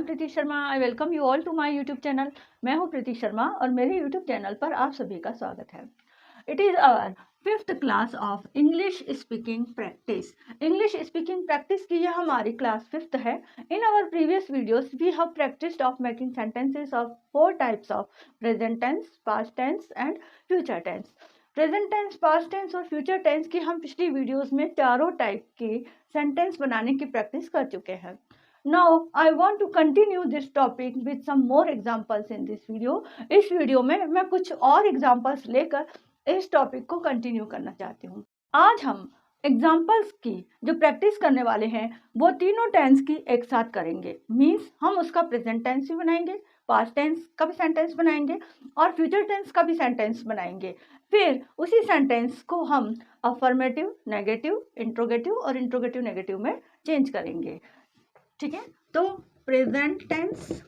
Preeti Sharma. I welcome you all to my YouTube channel. मैं हूं प्रीति शर्मा और मेरे यूट्यूब चैनल पर आप सभी का स्वागत है। It is our 5th class of English speaking practice. English speaking practice की यह हमारी क्लास 5th है। In our previous videos we have practised of making sentences of 4 types of present tense, past tense and future tense. Present tense, past tense और future tense की हम पिछली videos में चारों टाइप की सेंटेंस बनाने की प्रैक्टिस कर चुके हैं। Now I want to continue this topic with some more examples in this video. इस वीडियो में मैं कुछ और एग्जाम्पल्स लेकर इस टॉपिक को कंटिन्यू करना चाहती हूँ। आज हम एग्जाम्पल्स की जो प्रैक्टिस करने वाले हैं वो तीनों टेंस की एक साथ करेंगे। मीन्स हम उसका प्रेजेंट टेंस भी बनाएंगे, पास्ट टेंस का भी सेंटेंस बनाएंगे और फ्यूचर टेंस का भी सेंटेंस बनाएंगे। फिर उसी सेंटेंस को हम अफर्मेटिव, नेगेटिव, इंट्रोगेटिव और इंट्रोगेटिव नेगेटिव में चेंज करेंगे। ठीक है, तो प्रेजेंट टेंस,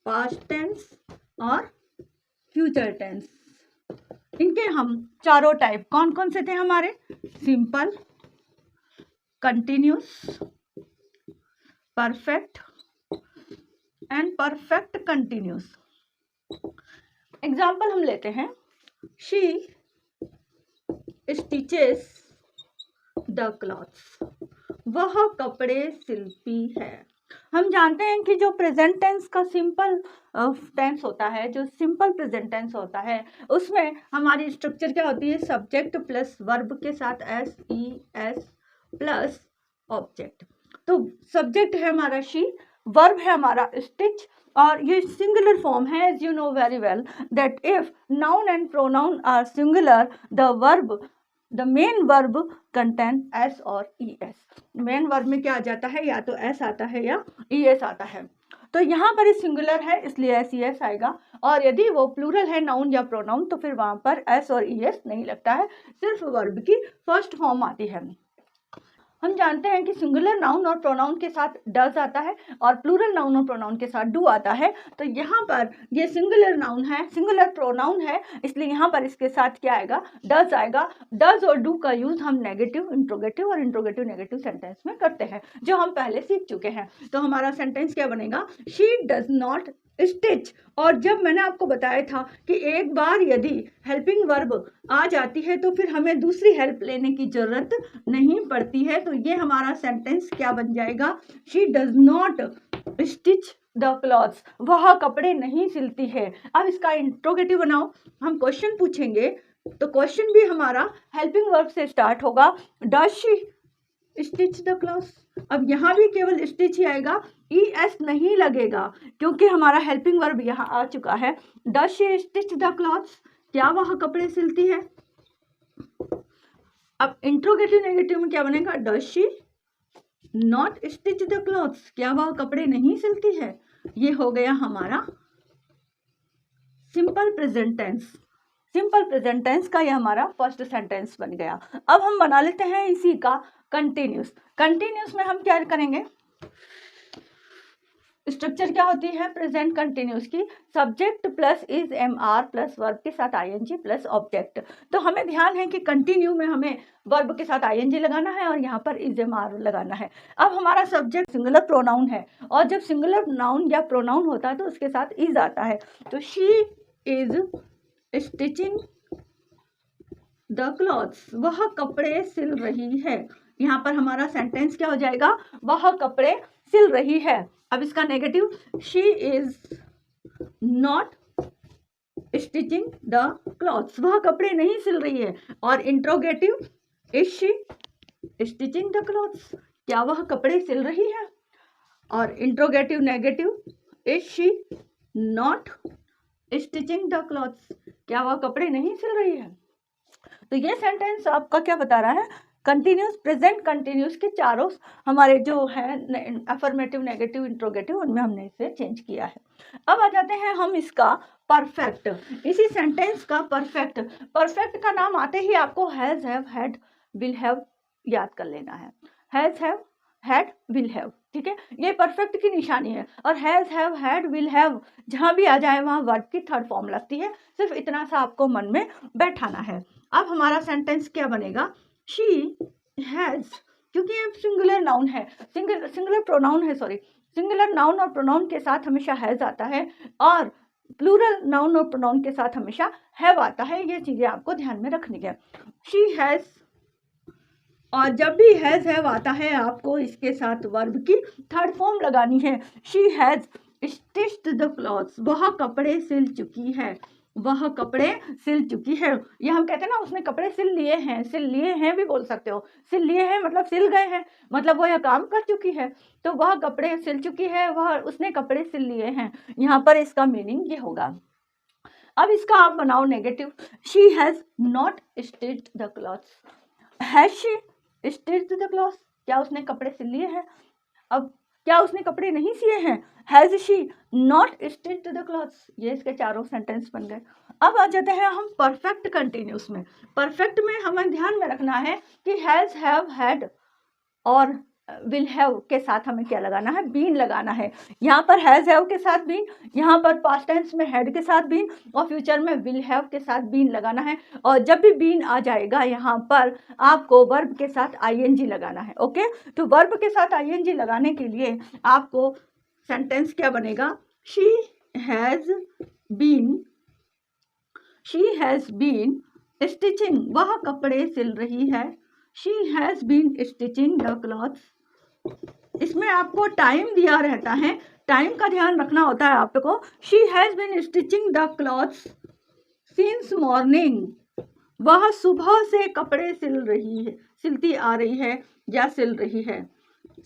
पास्ट टेंस और फ्यूचर टेंस, इनके हम चारों टाइप कौन कौन से थे हमारे? Simple, continuous, perfect and perfect continuous. Example हम लेते हैं। शी स्टिचेस द क्लॉथ्स, वह कपड़े सिलती है। हम जानते हैं कि जो प्रेजेंट टेंस का सिंपल टेंस होता है, जो सिंपल प्रेजेंट टेंस होता है, उसमें हमारी स्ट्रक्चर क्या होती है? सब्जेक्ट प्लस वर्ब के साथ S E S plus object. तो सब्जेक्ट है हमारा शी, वर्ब है हमारा स्टिच और ये सिंगुलर फॉर्म है। As you know very well that if noun and pronoun are singular the main verb contain S और ई एस। मेन वर्ब में क्या आ जाता है? या तो एस आता है या ई एस आता है। तो यहाँ पर सिंगुलर है इसलिए एस ई एस आएगा, और यदि वो प्लूरल है नाउन या प्रोनाउन तो फिर वहाँ पर एस और ई एस नहीं लगता है, सिर्फ वर्ब की फर्स्ट फॉर्म आती है। हम जानते हैं कि सिंगुलर नाउन और प्रोनाउन के साथ डज आता है और प्लूरल नाउन और प्रोनाउन के साथ डू आता है। तो यहाँ पर ये सिंगुलर नाउन है, सिंगुलर प्रोनाउन है, इसलिए यहाँ पर इसके साथ क्या आएगा? डज आएगा। डज और डू का यूज हम नेगेटिव, इंट्रोगेटिव और इंट्रोगेटिव नेगेटिव सेंटेंस में करते हैं, जो हम पहले सीख चुके हैं। तो हमारा सेंटेंस क्या बनेगा? She does not stitch. और जब मैंने आपको बताया था कि एक बार यदि हेल्पिंग वर्ब आ जाती है तो फिर हमें दूसरी हेल्प लेने की जरूरत नहीं पड़ती है, तो ये हमारा सेंटेंस क्या बन जाएगा? She does not stitch the clothes, वह कपड़े नहीं सिलती है। अब इसका इंट्रोगेटिव बनाओ। हम क्वेश्चन पूछेंगे तो क्वेश्चन भी हमारा हेल्पिंग वर्ब से स्टार्ट होगा। Does she stitch the clothes. अब यहाँ भी केवल स्टिच ही आएगा, ई एस नहीं लगेगा क्योंकि हमारा हेल्पिंग वर्ब यहाँ आ चुका है। Does she stitch the clothes, क्या वह कपड़े सिलती है? अब इंट्रोगेटिव नेगेटिव में क्या बनेगा? Does she not stitch the clothes, क्या वह कपड़े नहीं सिलती है? ये हो गया हमारा simple present tense. Simple present tense का ये हमारा फर्स्ट सेंटेंस बन गया। अब हम बना लेते हैं इसी का कंटिन्यूस। कंटिन्यूस में हम क्या करेंगे? स्ट्रक्चर क्या होती है प्रेजेंट कंटिन्यूस की? Subject plus is am are plus verb के साथ आईएनजी प्लस ऑब्जेक्ट। तो हमें ध्यान है कि कंटिन्यू में हमें वर्ब के साथ आईएनजी लगाना है और यहाँ पर इज एम आर लगाना है। अब हमारा सब्जेक्ट सिंगुलर प्रोनाउन है और जब सिंगुलर नाउन या प्रोनाउन होता है तो उसके साथ इज आता है। तो she is stitching the clothes, वह कपड़े सिल रही है। यहाँ पर हमारा सेंटेंस क्या हो जाएगा? वह कपड़े सिल रही है। अब इसका negative, she is not stitching the clothes, वह कपड़े नहीं सिल रही है। और interrogative, is she stitching the clothes, क्या वह कपड़े सिल रही है? और interrogative negative, is she not stitching the clothes, क्या वह कपड़े नहीं सिल रही है? तो ये सेंटेंस आपका क्या बता रहा है? कंटिन्यूस, प्रेजेंट कंटिन्यूस के चारों हमारे जो है अफर्मेटिव, नेगेटिव, इंट्रोगेटिव, उनमें हमने इसे चेंज किया है। अब आ जाते हैं हम इसका परफेक्ट। इसी सेंटेंस का परफेक्ट, परफेक्ट का नाम आते ही आपको has, have, had, will have याद कर लेना है। Has, have, had, will have, ठीक है, ये परफेक्ट की निशानी है। और has, have, had, will have जहाँ भी आ जाए वहाँ वर्ब की थर्ड फॉर्म लगती है। सिर्फ इतना सा आपको मन में बैठाना है। अब हमारा सेंटेंस क्या बनेगा? शी हैज, क्योंकि ये सिंगुलर नाउन है, सिंगुलर प्रोनाउन है, सॉरी, सिंगुलर नाउन और प्रोनाउन के साथ हमेशा हैज आता है और प्लूरल नाउन और प्रोनाउन के साथ हमेशा हैव आता है। ये चीजें आपको ध्यान में रखनी है। शी हैज, और जब भी हैज हैव आता है आपको इसके साथ वर्ब की थर्ड फॉर्म लगानी है। She has stitched the clothes, वह कपड़े सिल चुकी है, वह कपड़े सिल चुकी है। ये हम कहते हैं ना उसने कपड़े सिल लिए हैं, सिल लिए हैं भी बोल सकते हो, सिल लिए हैं मतलब सिल गए हैं, मतलब वो यह काम कर चुकी है, तो वह कपड़े सिल चुकी है, वह उसने कपड़े सिल लिए हैं। यहाँ पर इसका मीनिंग ये होगा। अब इसका आप बनाओ negative. She has not stitched the clothes, has she stitched the clothes, क्या उसने कपड़े सिल लिए हैं? अब क्या उसने कपड़े नहीं सिए हैं? Has she not stitched the clothes, ये इसके चारों सेंटेंस बन गए। अब आ जाते हैं हम परफेक्ट कंटिन्यूस में। परफेक्ट में हमें ध्यान में रखना है कि हैज, हैव, हैड और विल हैव के साथ हमें क्या लगाना है? बीन लगाना है। यहाँ पर हैज हैव के साथ बीन, यहाँ पर पास्ट टेंस में हैड के साथ बीन और फ्यूचर में विल हैव के साथ बीन लगाना है। और जब भी बीन आ जाएगा यहाँ पर आपको वर्ब के साथ आईएनजी लगाना है। ओके, तो वर्ब के साथ आईएनजी लगाने के लिए आपको सेंटेंस क्या बनेगा? She has been, she has been stitching, वह कपड़े सिल रही है। She has been stitching the clothes. इसमें आपको टाइम दिया रहता है, टाइम का ध्यान रखना होता है आपको। She has been stitching the clothes since morning, वह सुबह से कपड़े सिल रही है, सिलती आ रही है या सिल रही है।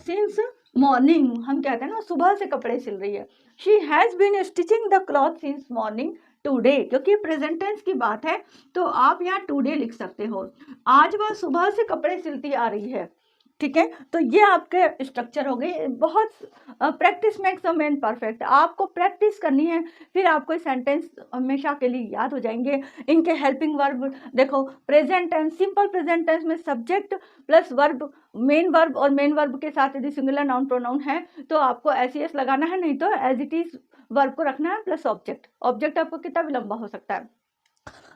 सिंस मॉर्निंग हम कहते हैं ना सुबह से कपड़े सिल रही है। She has been stitching the cloth since morning today, क्योंकि प्रेजेंट टेंस की बात है तो आप यहाँ टुडे लिख सकते हो। आज वह सुबह से कपड़े सिलती आ रही है। ठीक है, तो ये आपके स्ट्रक्चर हो गए। बहुत practice makes a man perfect, आपको प्रैक्टिस करनी है, फिर आपको सेंटेंस हमेशा के लिए याद हो जाएंगे। इनके हेल्पिंग वर्ब देखो, present tense, simple present tense में subject plus verb, main verb और मेन वर्ब के साथ यदि सिंगुलर नाउन प्रोनाउन है तो आपको एस लगाना है, नहीं तो एज इट इज वर्ब को रखना है प्लस ऑब्जेक्ट। ऑब्जेक्ट आपको कितना भी लंबा हो सकता है।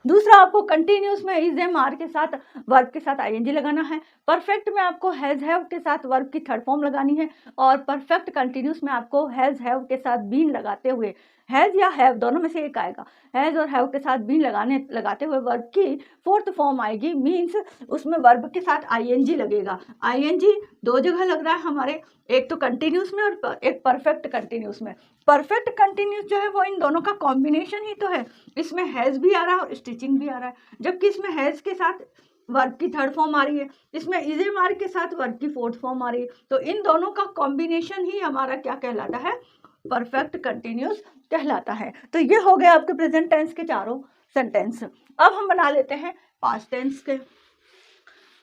दूसरा, आपको कंटिन्यूस में इज एम आर के साथ वर्ब के साथ आईएनजी लगाना है। परफेक्ट में आपको हैज हैव के साथ वर्ब की थर्ड फॉर्म लगानी है और परफेक्ट कंटिन्यूस में आपको हैज हैव के साथ बीन लगाते हुए, हैज या हैव दोनों में से एक आएगा, हैज और हैव के साथ बीन लगाते हुए वर्ब की फोर्थ फॉर्म आएगी। मीन्स उसमें वर्ब के साथ आईएनजी लगेगा। आईएनजी दो जगह लग रहा है हमारे, एक तो कंटिन्यूस में और एक परफेक्ट कंटिन्यूस में। परफेक्ट कंटिन्यूस जो है वो इन दोनों का कॉम्बिनेशन ही तो है, इसमें हैज भी आ रहा है और स्टिचिंग भी आ रहा है, जबकि इसमें हैज के साथ वर्ब की थर्ड फॉर्म आ रही है, इसमें इज एम आर के साथ वर्ब की फोर्थ फॉर्म आ रही है। तो इन दोनों का कॉम्बिनेशन ही हमारा क्या कहलाता है? परफेक्ट कंटिन्यूस कहलाता है। तो ये हो गया आपके प्रेजेंट टेंस के चारों सेंटेंस। अब हम बना लेते हैं पास्ट टेंस के।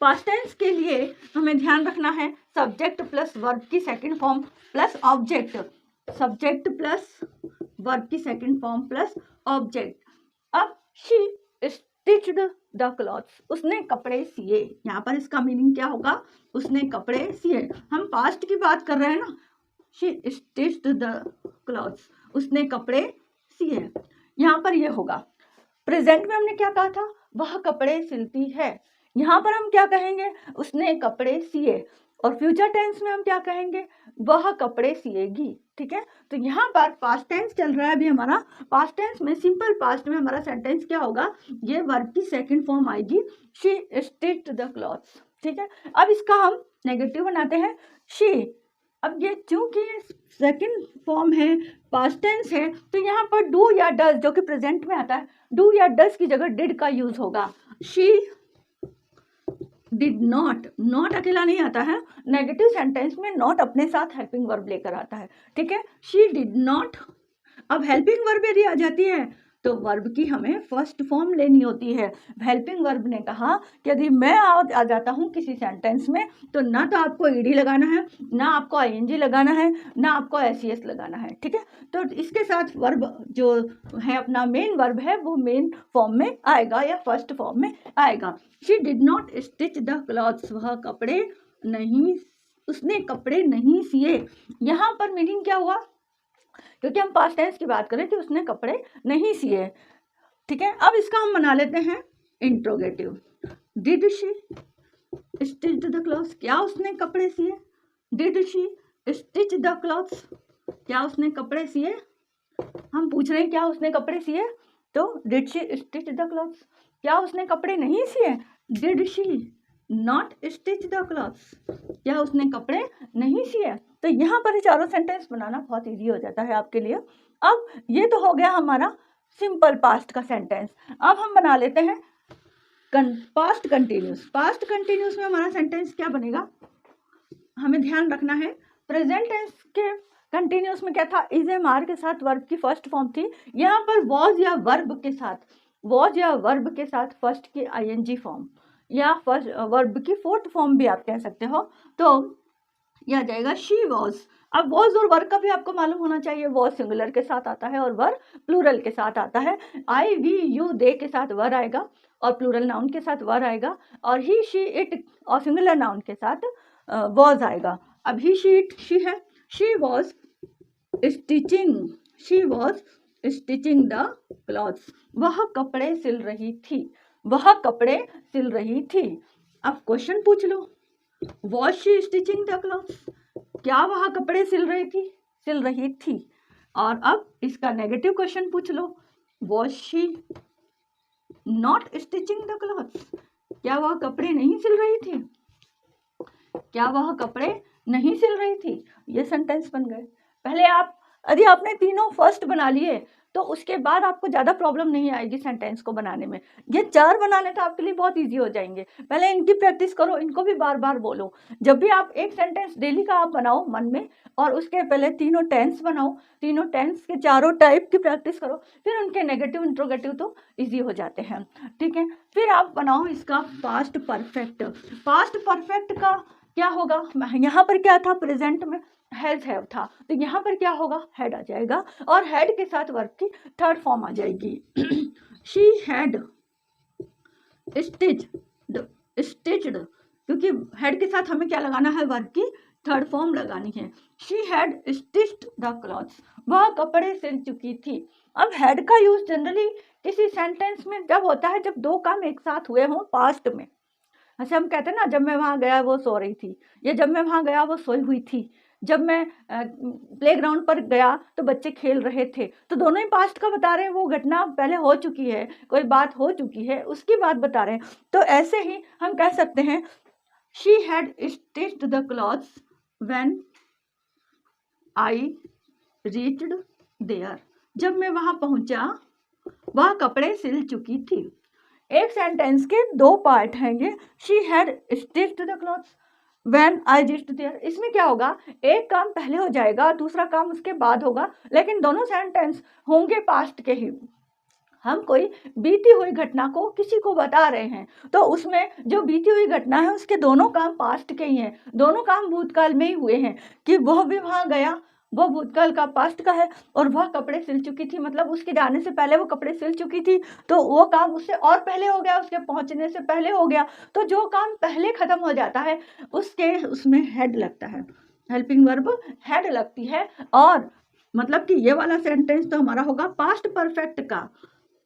पास्ट टेंस के लिए हमें ध्यान रखना है सब्जेक्ट प्लस वर्ब की second form plus object, subject plus verb की सेकंड फॉर्म प्लस ऑब्जेक्ट। अब शी स्टिच्ड द क्लॉथ्स, उसने कपड़े सिए। यहाँ पर इसका मीनिंग क्या होगा? उसने कपड़े सिए। हम पास्ट की बात कर रहे हैं ना, शी स्टिच्ड द क्लॉथ्स, उसने कपड़े सिए। यहाँ पर ये होगा। प्रेजेंट में हमने क्या कहा था? वह कपड़े सिलती है। यहाँ पर हम क्या कहेंगे? उसने कपड़े सिए। और फ्यूचर टेंस में हम क्या कहेंगे? वह कपड़े सिएगी। ठीक है, तो यहाँ पर पास्ट टेंस चल रहा है अभी हमारा। पास्ट टेंस में, सिंपल पास्ट में हमारा सेंटेंस क्या होगा? ये वर्ब की सेकंड फॉर्म आएगी, शी स्टिच्ड द क्लॉथ्स। ठीक है, अब इसका हम नेगेटिव बनाते हैं, शी। अब ये चूंकि सेकंड फॉर्म है, पास्ट टेंस है, तो यहाँ पर डू या डज जो कि प्रेजेंट में आता है, डू या डज की जगह डिड का यूज होगा। शी डिड नॉट, नॉट अकेला नहीं आता है, नेगेटिव सेंटेंस में नॉट अपने साथ हेल्पिंग वर्ब लेकर आता है। ठीक है, शी डिड नॉट। अब हेल्पिंग वर्ब यदि आ जाती है तो वर्ब की हमें फर्स्ट फॉर्म लेनी होती है। हेल्पिंग वर्ब ने कहा कि यदि मैं आ जाता हूँ किसी सेंटेंस में तो ना तो आपको ईडी लगाना है, ना आपको आईएनजी लगाना है, ना आपको एसईएस लगाना है। ठीक है, तो इसके साथ वर्ब जो है अपना मेन वर्ब है वो मेन फॉर्म में आएगा या फर्स्ट फॉर्म में आएगा। She did not stitch the clothes, वह कपड़े नहीं, उसने कपड़े नहीं सिए। यहाँ पर मीनिंग क्या हुआ? क्योंकि हम पास्ट टेंस की बात करें कि उसने कपड़े नहीं सिए। ठीक है, अब इसका हम बना लेते हैं interrogative. Did she stitched the clothes, क्या उसने कपड़े सिए? Did she stitch the clothes, क्या उसने कपड़े सिए? हम पूछ रहे हैं क्या उसने कपड़े सिए, तो did she stitch the clothes. क्या उसने कपड़े नहीं सिए? Did she not stitch the clothes, क्या उसने कपड़े नहीं सिए। तो यहाँ पर चारों सेंटेंस बनाना बहुत इजी हो जाता है आपके लिए। अब ये तो हो गया हमारा सिंपल पास्ट का सेंटेंस। अब हम बना लेते हैं पास्ट कंटिन्यूस। पास्ट कंटिन्यूस में हमारा सेंटेंस क्या बनेगा, हमें ध्यान रखना है। प्रेजेंट टेंस के कंटिन्यूस में क्या था, इज एम आर के साथ वर्ब की फर्स्ट फॉर्म थी। यहाँ पर वॉज या वर्ब के साथ, वॉज या वर्ब के साथ फर्स्ट की आईएनजी फॉर्म या फर्स्ट वर्ब की फोर्थ फॉर्म भी आप कह सकते हो। तो यह आ जाएगा शी वॉज। अब वॉज और वर्ब का भी आपको मालूम होना चाहिए, वॉज सिंगुलर के साथ आता है और वर्ब प्लूरल के साथ आता है। आई वी यू दे के साथ वर्ब आएगा और प्लूरल नाउन के साथ वर्ब आएगा, और ही शी इट और सिंगुलर नाउन के साथ वॉज आएगा। अब ही शी इट शी है, she was stitching, she was stitching the clothes, वह कपड़े सिल रही थी, वह कपड़े सिल रही थी। अब क्वेश्चन पूछ लो, was she stitching the clothes, क्या वह कपड़े सिल रही थी, सिल रही थी। और अब इसका नेगेटिव क्वेश्चन पूछ लो, was she not stitching the clothes, क्या वह कपड़े नहीं सिल रही थी, क्या वह कपड़े नहीं सिल रही थी। ये सेंटेंस बन गए। पहले आप यदि आपने तीनों फर्स्ट बना लिए तो उसके बाद आपको ज़्यादा प्रॉब्लम नहीं आएगी सेंटेंस को बनाने में। ये चार बनाने तो आपके लिए बहुत इजी हो जाएंगे। पहले इनकी प्रैक्टिस करो, इनको भी बार बार बोलो। जब भी आप एक सेंटेंस डेली का आप बनाओ मन में, और उसके पहले तीनों टेंस बनाओ, तीनों टेंस के चारों टाइप की प्रैक्टिस करो, फिर उनके नेगेटिव इंट्रोगेटिव तो ईजी हो जाते हैं। ठीक है, फिर आप बनाओ इसका पास्ट परफेक्ट। पास्ट परफेक्ट का क्या होगा, यहाँ पर क्या था, प्रेजेंट में हैज हैव था, तो यहाँ पर क्या होगा, हैड आ जाएगा, और हैड के साथ वर्ब की थर्ड फॉर्म आ जाएगी। शी हैड स्टिच्ड, क्योंकि हैड के साथ हमें क्या लगाना है, वर्ब की थर्ड फॉर्म लगानी है। She had stitched the clothes, वह कपड़े सिल चुकी थी। अब हैड का यूज जनरली किसी सेंटेंस में जब होता है जब दो काम एक साथ हुए हों पास्ट में। अच्छा, हम कहते हैं ना, जब मैं वहाँ गया वो सो रही थी, या जब मैं वहाँ गया वो सोई हुई थी, जब मैं प्लेग्राउंड पर गया तो बच्चे खेल रहे थे, तो दोनों ही पास्ट का बता रहे हैं, वो घटना पहले हो चुकी है, कोई बात हो चुकी है, उसकी बात बता रहे हैं। तो ऐसे ही हम कह सकते हैं, she had stitched the clothes when I reached there, जब मैं वहाँ पहुँचा वह कपड़े सिल चुकी थी। एक सेंटेंस के दो पार्ट हैं ये, she had stitched the clothes when I reached there. इसमें क्या होगा, एक काम पहले हो जाएगा और दूसरा काम उसके बाद होगा, लेकिन दोनों सेंटेंस होंगे पास्ट के ही। हम कोई बीती हुई घटना को किसी को बता रहे हैं, तो उसमें जो बीती हुई घटना है उसके दोनों काम पास्ट के ही हैं, दोनों काम भूतकाल में ही हुए हैं, कि वह भी वहाँ गया, वो भूतकाल का पास्ट का है, और वह कपड़े सिल चुकी थी, मतलब उसके जाने से पहले वो कपड़े सिल चुकी थी, तो वो काम उससे और पहले हो गया, उसके पहुंचने से पहले हो गया। तो जो काम पहले खत्म हो जाता है उसके उसमें हेड लगता है, हेल्पिंग वर्ब हेड लगती है। और मतलब कि ये वाला सेंटेंस तो हमारा होगा पास्ट परफेक्ट का,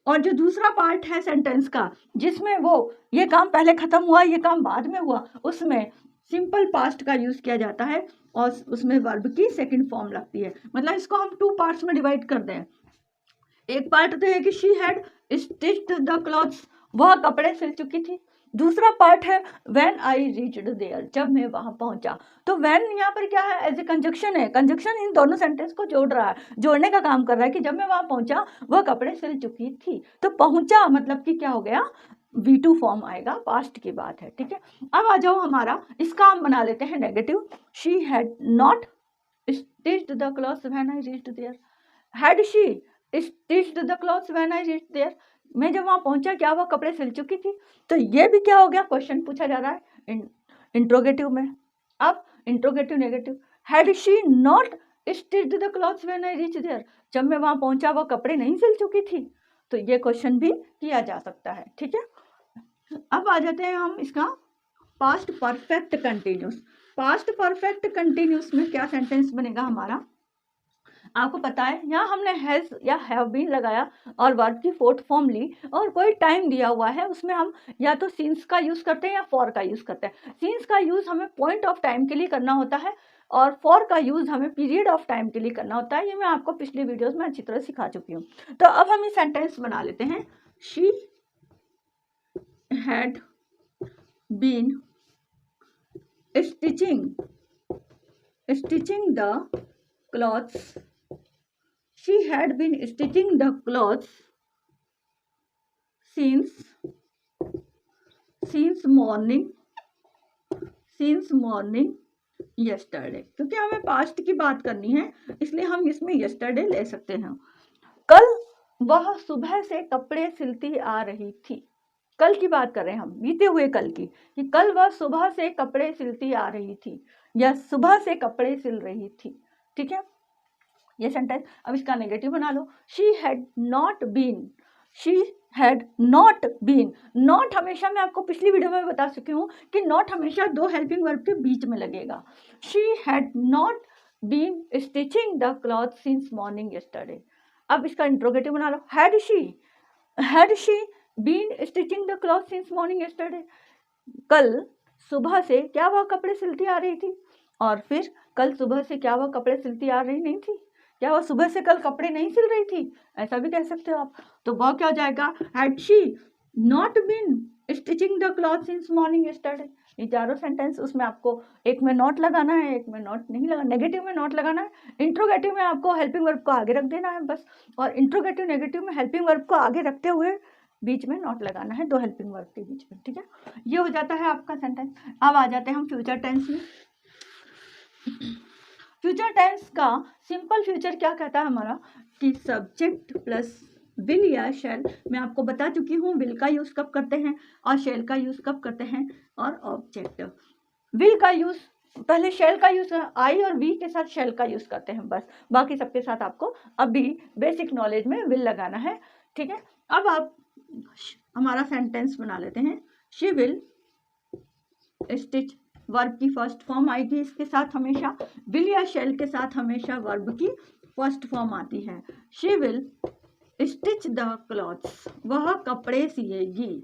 और जो दूसरा पार्ट है सेंटेंस का जिसमें वो ये काम पहले खत्म हुआ ये काम बाद में हुआ, उसमें सिंपल पास्ट का यूज किया जाता है और उसमें वर्ब की सेकंड फॉर्म लगती है। मतलब इसको हम टू पार्ट्स में डिवाइड कर दें। एक पार्ट तो है कि she had stitched the clothes, वह कपड़े सिल चुकी थी। दूसरा पार्ट है व्हेन आई रीच्ड देयर, जब मैं वहां पहुंचा। तो व्हेन यहाँ पर क्या है, एज ए कंजक्शन है, कंजक्शन इन दोनों सेंटेंस को जोड़ रहा है, जोड़ने का काम कर रहा है कि जब मैं वहां पहुंचा वह कपड़े सिल चुकी थी। तो पहुंचा मतलब कि क्या हो गया, V2 फॉर्म आएगा, पास्ट की बात है। ठीक है, अब आ जाओ हमारा इसका हम बना लेते हैं negative. She had not stitched the clothes when I reached there, had she stitched the clothes when I reached there, मैं जब वहां पहुंचा क्या वह कपड़े सिल चुकी थी। तो ये भी क्या हो गया, क्वेश्चन पूछा जा रहा है इंट्रोगेटिव में। अब interrogative negative, had she not stitched the clothes when I reached there, जब मैं वहां पहुंचा वह कपड़े नहीं सिल चुकी थी। तो ये क्वेश्चन भी किया जा सकता है। ठीक है, अब आ जाते हैं हम इसका past perfect continuous. Past perfect continuous में क्या सेंटेंस बनेगा हमारा, आपको पता है यहाँ हमने हैज या हैव बीन लगाया और वर्ब की फोर्थ फॉर्म ली और कोई टाइम दिया हुआ है, उसमें हम या तो सीन्स का यूज़ करते हैं या फॉर का यूज़ करते हैं। सीन्स का यूज़ हमें पॉइंट ऑफ टाइम के लिए करना होता है और फॉर का यूज़ हमें पीरियड ऑफ टाइम के लिए करना होता है। ये मैं आपको पिछली वीडियोस में अच्छी तरह सिखा चुकी हूँ। तो अब हम ये सेंटेंस बना लेते हैं। She had been stitching the clothes. She had been stitching the clothes since morning yesterday. क्योंकि हमें पास्ट की बात करनी है इसलिए हम इसमें yesterday ले सकते हैं। कल वह सुबह से कपड़े सिलती आ रही थी। कल की बात कर रहे हैं हम, बीते हुए कल की, कि कल वह सुबह से कपड़े सिलती आ रही थी या सुबह से कपड़े सिल रही थी। ठीक है, ये सेंटेंस। अब इसका नेगेटिव बना लो। She had not been. Not हमेशा, मैं आपको पिछली वीडियो में बता चुकी हूँ कि नॉट हमेशा दो हेल्पिंग वर्ब के बीच में लगेगा। She had not been stitching the cloth since morning yesterday. अब इसका इंट्रोगेटिव बना लो। Had she been stitching the cloth since morning yesterday. कल सुबह से क्या वह कपड़े सिलती आ रही थी, और फिर कल सुबह से क्या वह कपड़े सिलती आ रही नहीं थी, क्या वह सुबह से कल कपड़े नहीं सिल रही थी, ऐसा भी कह सकते हो आप। तो वह क्या हो जाएगा, had she not been stitching the cloth since morning yesterday. ये चारों सेंटेंस, उसमें आपको एक में नॉट लगाना है, एक में नॉट नहीं लगाना, नेगेटिव में नॉट लगाना है, इंट्रोगेटिव में आपको हेल्पिंग वर्ब को आगे रख देना है बस, और इंट्रोगेटिव नेगेटिव में हेल्पिंग वर्ब को आगे रखते हुए बीच में नॉट लगाना है, दो हेल्पिंग वर्ब के बीच में। ठीक है, ये हो जाता है आपका सेंटेंस। अब आ जाते हैं हम फ्यूचर टेंस में। फ्यूचर टेंस का सिंपल फ्यूचर क्या कहता है हमारा, कि सब्जेक्ट प्लस विल या शैल। मैं आपको बता चुकी हूँ विल का यूज़ कब करते हैं और शैल का यूज़ कब करते हैं, और ऑब्जेक्ट। विल का यूज़ पहले, शैल का यूज़ आई और वी के साथ शैल का यूज़ करते हैं बस, बाकी सबके साथ आपको अभी बेसिक नॉलेज में विल लगाना है। ठीक है, अब आप हमारा सेंटेंस बना लेते हैं। शी विल स्टिच, वर्ब की फर्स्ट फॉर्म आएगी इसके साथ हमेशा, विल या शेल के साथ हमेशा वर्ब की फर्स्ट फॉर्म आती है। She will stitch the clothes, वह कपड़े सिएगी,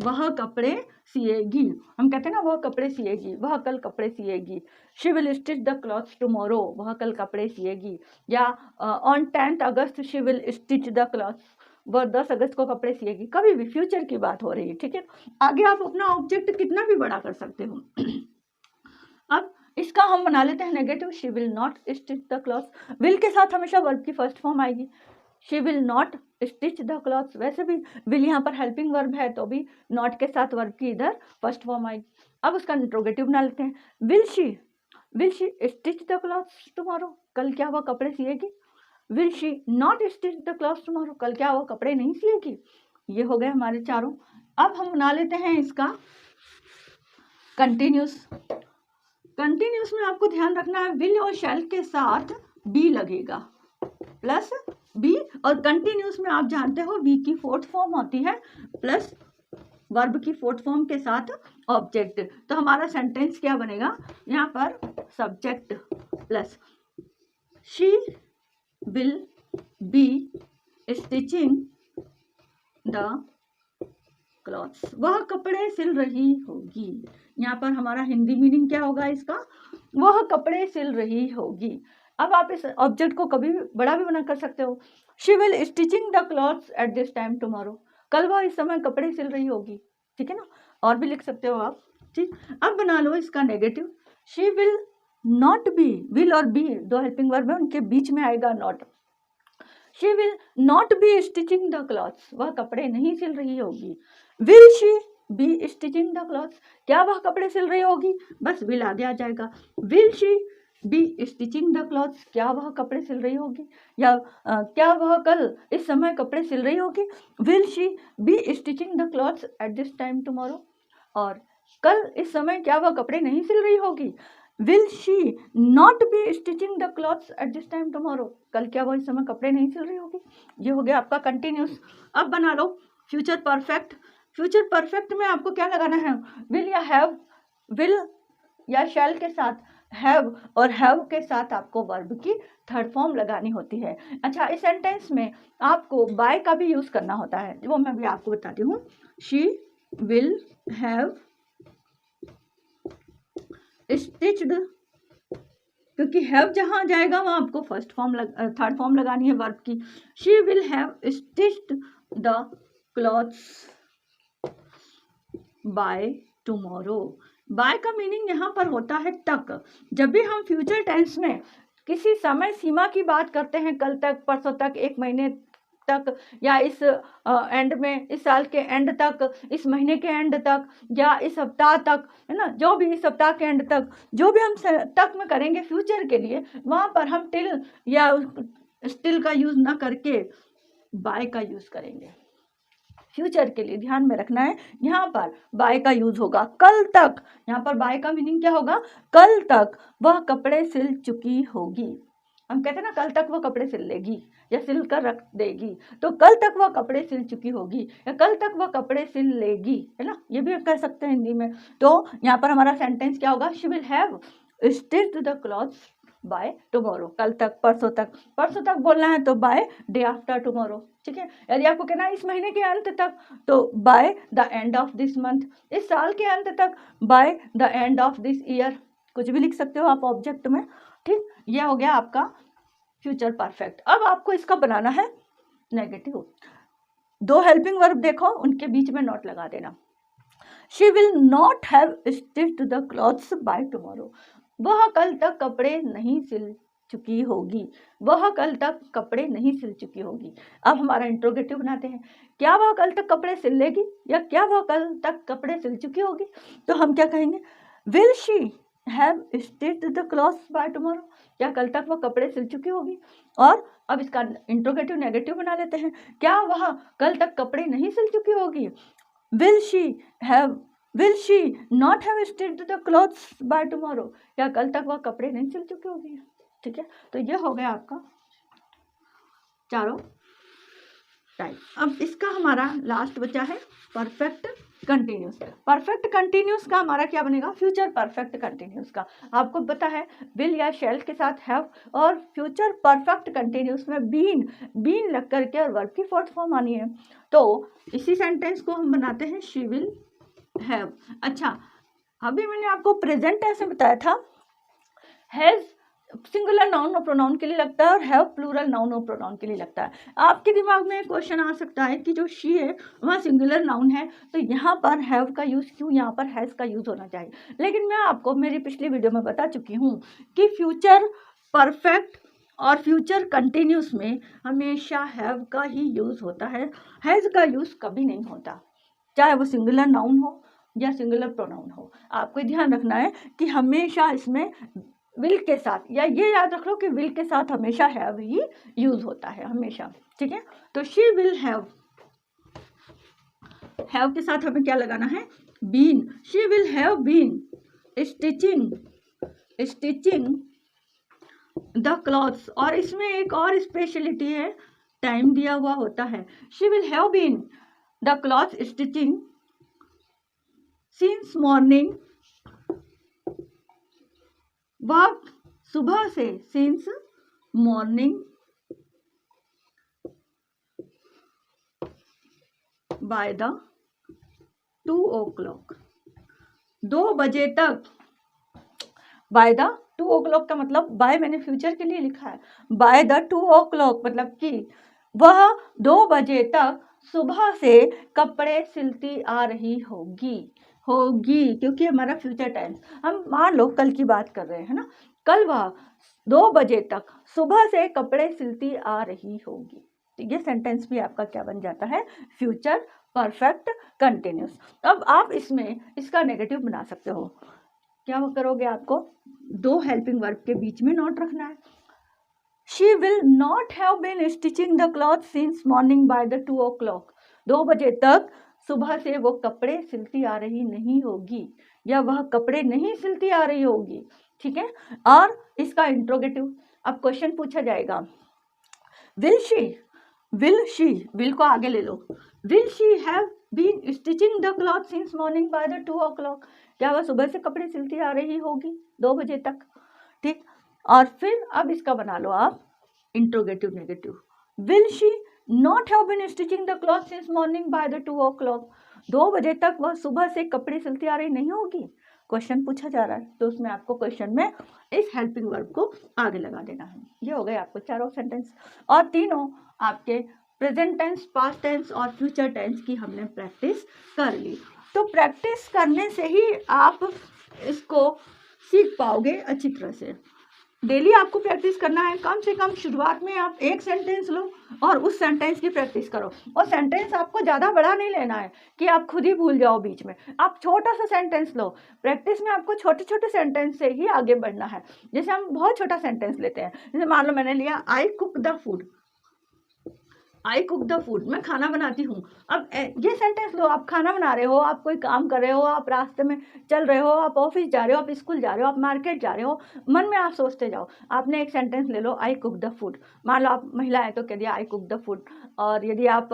वह कपड़े सिएगी। हम कहते हैं ना वह कपड़े सिएगी, वह कल कपड़े सिएगी। She will stitch the clothes tomorrow, वह कल कपड़े सिएगी। या on 10 August she will stitch the clothes, वह 10 अगस्त को कपड़े सिएगी। कभी भी फ्यूचर की बात हो रही है। ठीक है, आगे आप अपना ऑब्जेक्ट कितना भी बड़ा कर सकते हो। अब इसका हम बना लेते हैं negative. She will not stitch the clothes, will के साथ हमेशा वर्ब की फर्स्ट फॉर्म आएगी। She will not stitch the clothes, वैसे भी विल यहाँ पर हेल्पिंग वर्ब है तो भी नॉट के साथ वर्ब की इधर फर्स्ट फॉर्म आएगी। अब उसका इंट्रोगेटिव बना लेते हैं। Will she stitch the clothes tomorrow, कल क्या वह कपड़े सिएगी। Will she not stitch the clothes tomorrow, कल क्या वो कपड़े नहीं सिएगी। ये हो गए हमारे चारों। अब हम बना लेते हैं इसका कंटिन्यूस। कंटिन्यूस में आपको ध्यान रखना है विल और शैल के साथ बी लगेगा, प्लस बी, और कंटिन्यूस में आप जानते हो बी की फोर्थ फॉर्म होती है प्लस वर्ब की फोर्थ फॉर्म के साथ ऑब्जेक्ट। तो हमारा सेंटेंस क्या बनेगा, यहाँ पर subject plus she will be stitching the clothes, वह कपड़े सिल रही होगी। यहाँ पर हमारा हिंदी मीनिंग क्या होगा इसका, वह कपड़े सिल रही होगी। अब आप इस ऑब्जेक्ट को कभी भी बड़ा भी बना कर सकते हो। She will stitching the clothes at this time tomorrow, कल वह इस समय कपड़े सिल रही होगी। ठीक है ना, और भी लिख सकते हो आप। ठीक, अब बना लो इसका negative. She will not be, will और बी दो हेल्पिंग वर्ब है, उनके बीच में आएगा not. She will not be stitching the clothes, वह कपड़े नहीं सिल रही होगी। Will she B stitching the clothes, क्या वह कपड़े सिल रही होगी, बस विल आगे आ जाएगा। Will she B stitching the clothes, क्या वह कपड़े सिल रही होगी, या क्या वह कल इस समय कपड़े सिल रही होगी। Will she B stitching the clothes at this time tomorrow, और कल इस समय क्या वह कपड़े नहीं सिल रही होगी। Will she not be stitching the clothes at this time tomorrow, कल क्या वो इस समय कपड़े नहीं सिल रही होगी। ये हो गया आपका कंटिन्यूस। अब बना लो फ्यूचर परफेक्ट। फ्यूचर परफेक्ट में आपको क्या लगाना है, विल या हैव, विल या शैल के साथ हैव, और हैव के साथ आपको वर्ब की थर्ड फॉर्म लगानी होती है। अच्छा, इस सेंटेंस में आपको बाय का भी यूज करना होता है, वो मैं भी आपको बताती हूँ। शी विल हैव स्टिच्ड, क्योंकि हैव जहां जाएगा वहां आपको फर्स्ट फॉर्म थर्ड फॉर्म लगानी है वर्ब की। She will have stitched the clothes by tomorrow. By का मीनिंग यहाँ पर होता है तक। जब भी हम फ्यूचर टेंस में किसी समय सीमा की बात करते हैं, कल तक, परसों तक, एक महीने तक, या इस एंड में, इस साल के एंड तक, इस महीने के एंड तक, या इस सप्ताह तक, है ना, जो भी इस सप्ताह के एंड तक, जो भी हम तक में करेंगे फ्यूचर के लिए, वहां पर हम टिल या स्टिल का यूज ना करके बाय का यूज करेंगे। फ्यूचर के लिए ध्यान में रखना है, यहाँ पर बाय का यूज होगा। कल तक, यहाँ पर बाय का मीनिंग क्या होगा? कल तक वह कपड़े सिल चुकी होगी। हम कहते हैं ना, कल तक वो कपड़े सिल लेगी या सिल कर रख देगी, तो कल तक वह कपड़े सिल चुकी होगी या कल तक वह कपड़े सिल लेगी, है ना, ये भी कह सकते हैं हिंदी में। तो यहाँ पर हमारा सेंटेंस क्या होगा? She will have stitched the clothes by tomorrow. कल तक, परसों तक, परसों तक बोलना है तो बाय डे आफ्टर टुमारो, ठीक है। यदि आपको कहना है इस महीने के अंत तक, तो by the end of this month. इस साल के अंत तक, by the end of this year. कुछ भी लिख सकते हो आप ऑब्जेक्ट में, ठीक। यह हो गया आपका फ्यूचर परफेक्ट। अब आपको इसका बनाना है नेगेटिव। दो हेल्पिंग वर्ब देखो, उनके बीच में नोट लगा देना। She will not have stitched the clothes by tomorrow. वह कल तक कपड़े नहीं सिल चुकी होगी। वह कल तक कपड़े नहीं सिल चुकी होगी। अब हमारा इंट्रोगेटिव बनाते हैं। क्या वह कल तक कपड़े सिल लेगी या क्या वह कल तक कपड़े सिल चुकी होगी? तो हम क्या कहेंगे? Will she have stitched the clothes by tomorrow. क्या कल तक वह कपड़े सिल चुकी होगी? और अब इसका इंट्रोगेटिव नेगेटिव बना लेते हैं। क्या वह कल तक कपड़े नहीं सिल चुकी होगी? Will she not have stitched the clothes by tomorrow. क्या कल तक वह कपड़े नहीं सिल चुकी होगी? ठीक है, तो ये हो गया आपका चारों टाइप। अब इसका हमारा लास्ट बचा है परफेक्ट कंटिन्यूस। परफेक्ट कंटिन्यूस का हमारा क्या बनेगा? फ्यूचर परफेक्ट कंटिन्यूस का। आपको पता है विल या शैल के साथ हैव, और फ्यूचर परफेक्ट कंटिन्यूस में बीन लग करके और वर्ब की फोर्थ फॉर्म आनी है। तो इसी सेंटेंस को हम बनाते हैं शी विल हैव। अच्छा, अभी मैंने आपको प्रेजेंट ऐसे बताया था, हैज सिंगुलर नाउन और प्रोनाउन के लिए लगता है और हैव प्लूरल नाउन और प्रोनाउन के लिए लगता है। आपके दिमाग में क्वेश्चन आ सकता है कि जो शी है वहाँ सिंगुलर नाउन है, तो यहाँ पर हैव का यूज़ क्यों यहाँ पर हैज़ का यूज़ होना चाहिए? लेकिन मैं आपको मेरी पिछली वीडियो में बता चुकी हूँ कि फ्यूचर परफेक्ट और फ्यूचर कंटिन्यूस में हमेशा हैव का ही यूज़ होता है, हैज़ का यूज़ कभी नहीं होता, चाहे वो सिंगुलर नाउन हो या सिंगुलर प्रोनाउन हो। आपको ध्यान रखना है कि हमेशा इसमें विल के साथ, या ये याद रख लो कि विल के साथ हमेशा हैव ही यूज होता है, हमेशा, ठीक है। तो शी विल हैव के साथ हमें क्या लगाना है? Been. She will have been stitching the clothes. और इसमें एक और स्पेशलिटी है, टाइम दिया हुआ होता है। She will have been the cloth stitching since morning, वह सुबह से, since morning by the 2 o'clock, 2 बजे तक। बाय द 2 o'clock का मतलब, बाय मैंने फ्यूचर के लिए लिखा है, बाय द 2 o'clock मतलब कि वह 2 बजे तक सुबह से कपड़े सिलती आ रही होगी, क्योंकि हमारा फ्यूचर टेंस, हम मान लो कल की बात कर रहे हैं ना, कल वह 2 बजे तक सुबह से कपड़े सिलती आ रही होगी। तो ये सेंटेंस भी आपका क्या बन जाता है? Future perfect continuous. अब आप इसमें इसका नेगेटिव बना सकते हो। क्या करोगे? आपको 2 हेल्पिंग वर्ब के बीच में नोट रखना है। She will not have been stitching the cloth since morning by the 2 o'clock। 2 बजे तक सुबह से वो कपड़े सिलती आ रही नहीं होगी, या वह कपड़े नहीं सिलती आ रही होगी, ठीक है। और इसका इंट्रोगेटिव, अब क्वेश्चन पूछा जाएगा, विल शी, विल को आगे ले लो, will she have been stitching the cloth since morning by the 2 o'clock। क्या वह सुबह से कपड़े सिलती आ रही होगी 2 बजे तक? और फिर अब इसका बना लो आप interrogative negative. Will she not have been stitching the cloth since morning by the 2 o'clock? 2 बजे तक वह सुबह से कपड़े सिलती आ रही नहीं होगी? क्वेश्चन पूछा जा रहा है, तो उसमें आपको क्वेश्चन में इस हेल्पिंग वर्ब को आगे लगा देना है। ये हो गए आपको चारों सेंटेंस, और तीनों आपके प्रेजेंट टेंस, पास्ट टेंस और फ्यूचर टेंस की हमने प्रैक्टिस कर ली। तो प्रैक्टिस करने से ही आप इसको सीख पाओगे अच्छी तरह से। डेली आपको प्रैक्टिस करना है, कम से कम शुरुआत में आप एक सेंटेंस लो और उस सेंटेंस की प्रैक्टिस करो। और सेंटेंस आपको ज़्यादा बड़ा नहीं लेना है कि आप खुद ही भूल जाओ बीच में, आप छोटा सा सेंटेंस लो। प्रैक्टिस में आपको छोटे छोटे सेंटेंस से ही आगे बढ़ना है। जैसे हम बहुत छोटा सेंटेंस लेते हैं, जैसे मान लो मैंने लिया आई cook the food, I cook the food, मैं खाना बनाती हूँ। अब ये सेंटेंस लो, आप खाना बना रहे हो, आप कोई काम कर रहे हो, आप रास्ते में चल रहे हो, आप ऑफिस जा रहे हो, आप स्कूल जा रहे हो, आप मार्केट जा रहे हो, मन में आप सोचते जाओ। आपने एक सेंटेंस ले लो, आई कुक द फूड। मान लो आप महिला है तो कह दिया आई कुक द फूड, और यदि आप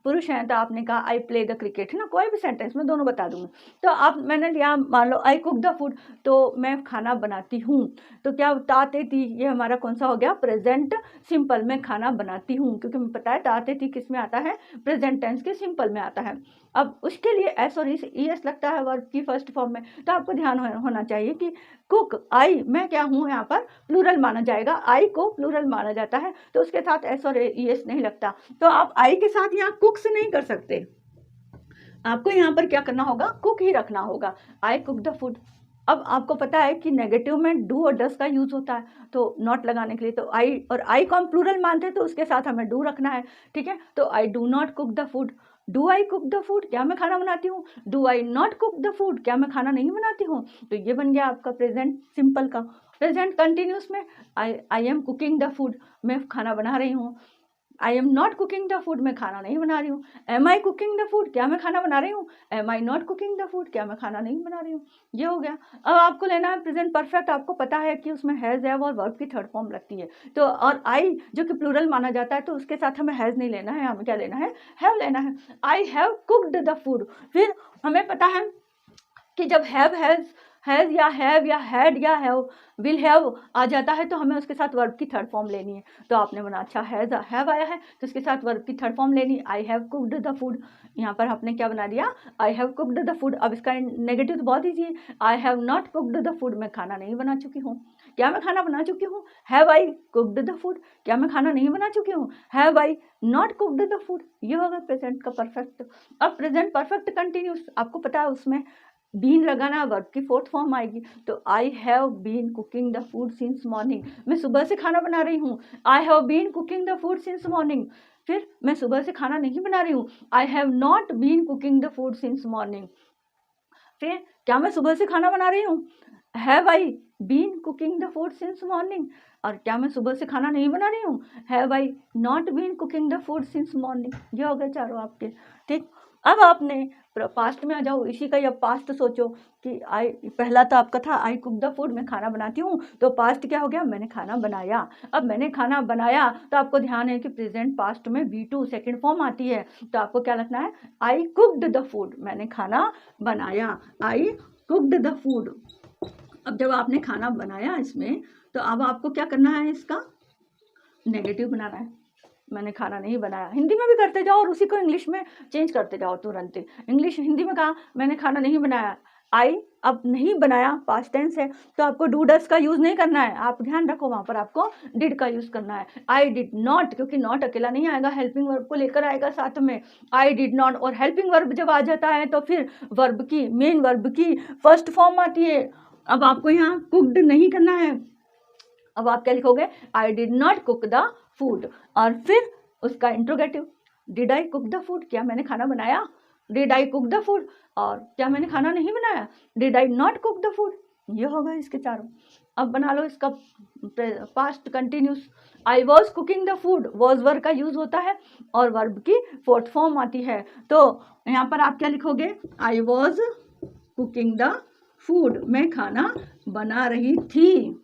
पुरुष हैं तो आपने कहा आई प्ले द क्रिकेट, है ना, कोई भी सेंटेंस में दोनों बता दूंगी। तो आप मैंने लिया मान लो आई कुक द फूड, तो मैं खाना बनाती हूँ। तो क्या ताते थी, ये हमारा कौन सा हो गया, प्रेजेंट सिंपल। मैं खाना बनाती हूँ, क्योंकि मुझे पता है ताते थी किस में आता है, प्रेजेंट टेंस के सिंपल में आता है। अब उसके लिए एस और ईएस लगता है वर्ब की फर्स्ट फॉर्म में, तो आपको ध्यान होना चाहिए कि कुक, आई, मैं क्या हूँ यहाँ पर प्लूरल माना जाएगा, आई को प्लूरल माना जाता है, तो उसके साथ एस और ईएस नहीं लगता। तो आप आई के साथ यहाँ कुक्स नहीं कर सकते, आपको यहाँ पर क्या करना होगा, कुक ही रखना होगा, आई कुक द फूड। अब आपको पता है कि नेगेटिव में डू और डस का यूज होता है, तो नॉट लगाने के लिए तो आई, और आई को हम प्लूरल मानते हैं तो उसके साथ हमें डू रखना है, ठीक है। तो आई do not cook the food, do I cook the food, क्या मैं खाना बनाती हूँ, do I not cook the food, क्या मैं खाना नहीं बनाती हूँ। तो ये बन गया आपका प्रेजेंट सिंपल का। प्रेजेंट कंटिन्यूस में I am cooking the food, मैं खाना बना रही हूँ। I am not cooking the food, मैं खाना नहीं बना रही हूँ। Am I cooking the food, क्या मैं खाना बना रही हूँ। Am I not cooking the food, क्या मैं खाना नहीं बना रही हूँ। ये हो गया। अब आपको लेना है प्रेजेंट परफेक्ट, आपको पता है कि उसमें हैज, हैव और वर्ब की थर्ड फॉर्म लगती है, तो और आई जो कि प्लूरल माना जाता है, तो उसके साथ हमें हैज नहीं लेना है, हमें क्या लेना है, हैव लेना है। I have cooked the food, फिर हमें पता है कि जब हैज या हैव या हैड या हैव, विल हैव आ जाता है, तो हमें उसके साथ वर्ब की थर्ड फॉर्म लेनी है। तो आपने बना, अच्छा हैव आया है तो उसके साथ वर्ब की थर्ड फॉर्म लेनी, I have cooked the food. यहाँ पर आपने क्या बना दिया, I have cooked the food. अब इसका नेगेटिव तो बहुत ईजी है, आई have not cooked the food, मैं खाना नहीं बना चुकी हूँ। क्या मैं खाना बना चुकी हूँ, have I cooked the food, क्या मैं खाना नहीं बना चुकी हूँ, have I not cooked the food. ये होगा प्रेजेंट का परफेक्ट। अब प्रेजेंट परफेक्ट कंटिन्यूस, आपको पता है उसमें बीन लगाना, वर्ब की फोर्थ फॉर्म आएगी। तो I have been cooking the food since morning, मैं सुबह से खाना बना रही हूँ। I have been cooking the food since morning, फिर मैं सुबह से खाना नहीं बना रही हूँ। I have not been cooking the food since morning, फिर क्या मैं सुबह से खाना बना रही हूँ। Have I been cooking the food since morning, और क्या मैं सुबह से खाना नहीं बना रही हूँ। Have I not been cooking the food since morning. ये हो गए चारों आपके, ठीक। अब आपने पास्ट में आ जाओ, इसी का अब पास्ट सोचो कि आई, पहला तो आपका था आई कुक द फूड, मैं खाना बनाती हूँ, तो पास्ट क्या हो गया, मैंने खाना बनाया। अब मैंने खाना बनाया, तो आपको ध्यान है कि प्रेजेंट पास्ट में V2 सेकंड फॉर्म आती है, तो आपको क्या लिखना है, आई कुक्ड द फूड, मैंने खाना बनाया, आई कुक्ड द फूड। अब जब आपने खाना बनाया इसमें, तो अब आपको क्या करना है, इसका नेगेटिव बनाना है। मैंने खाना नहीं बनाया, हिंदी में भी करते जाओ और उसी को इंग्लिश में चेंज करते जाओ तुरंत ही। इंग्लिश हिंदी में कहा मैंने खाना नहीं बनाया, आई, अब नहीं बनाया पास्ट टेंस है, तो आपको डू डस का यूज़ नहीं करना है, आप ध्यान रखो वहाँ पर आपको डिड का यूज़ करना है। आई डिड नॉट, क्योंकि नॉट अकेला नहीं आएगा, हेल्पिंग वर्ब को लेकर आएगा साथ में, आई डिड नॉट। और हेल्पिंग वर्ब जब आ जाता है तो फिर वर्ब की, मेन वर्ब की फर्स्ट फॉर्म आती है। अब आपको यहाँ कुक्ड नहीं करना है, अब आप क्या लिखोगे, आई did not cook the food, और फिर उसका interrogative, did I cook the food, क्या मैंने खाना बनाया, did I cook the food, और क्या मैंने खाना नहीं बनाया, did I not cook the food. ये होगा इसके चारों। अब बना लो इसका past continuous, I was cooking the food, was verb का यूज होता है और वर्ब की फोर्थ फॉर्म आती है, तो यहाँ पर आप क्या लिखोगे, I was cooking the food, मैं खाना बना रही थी।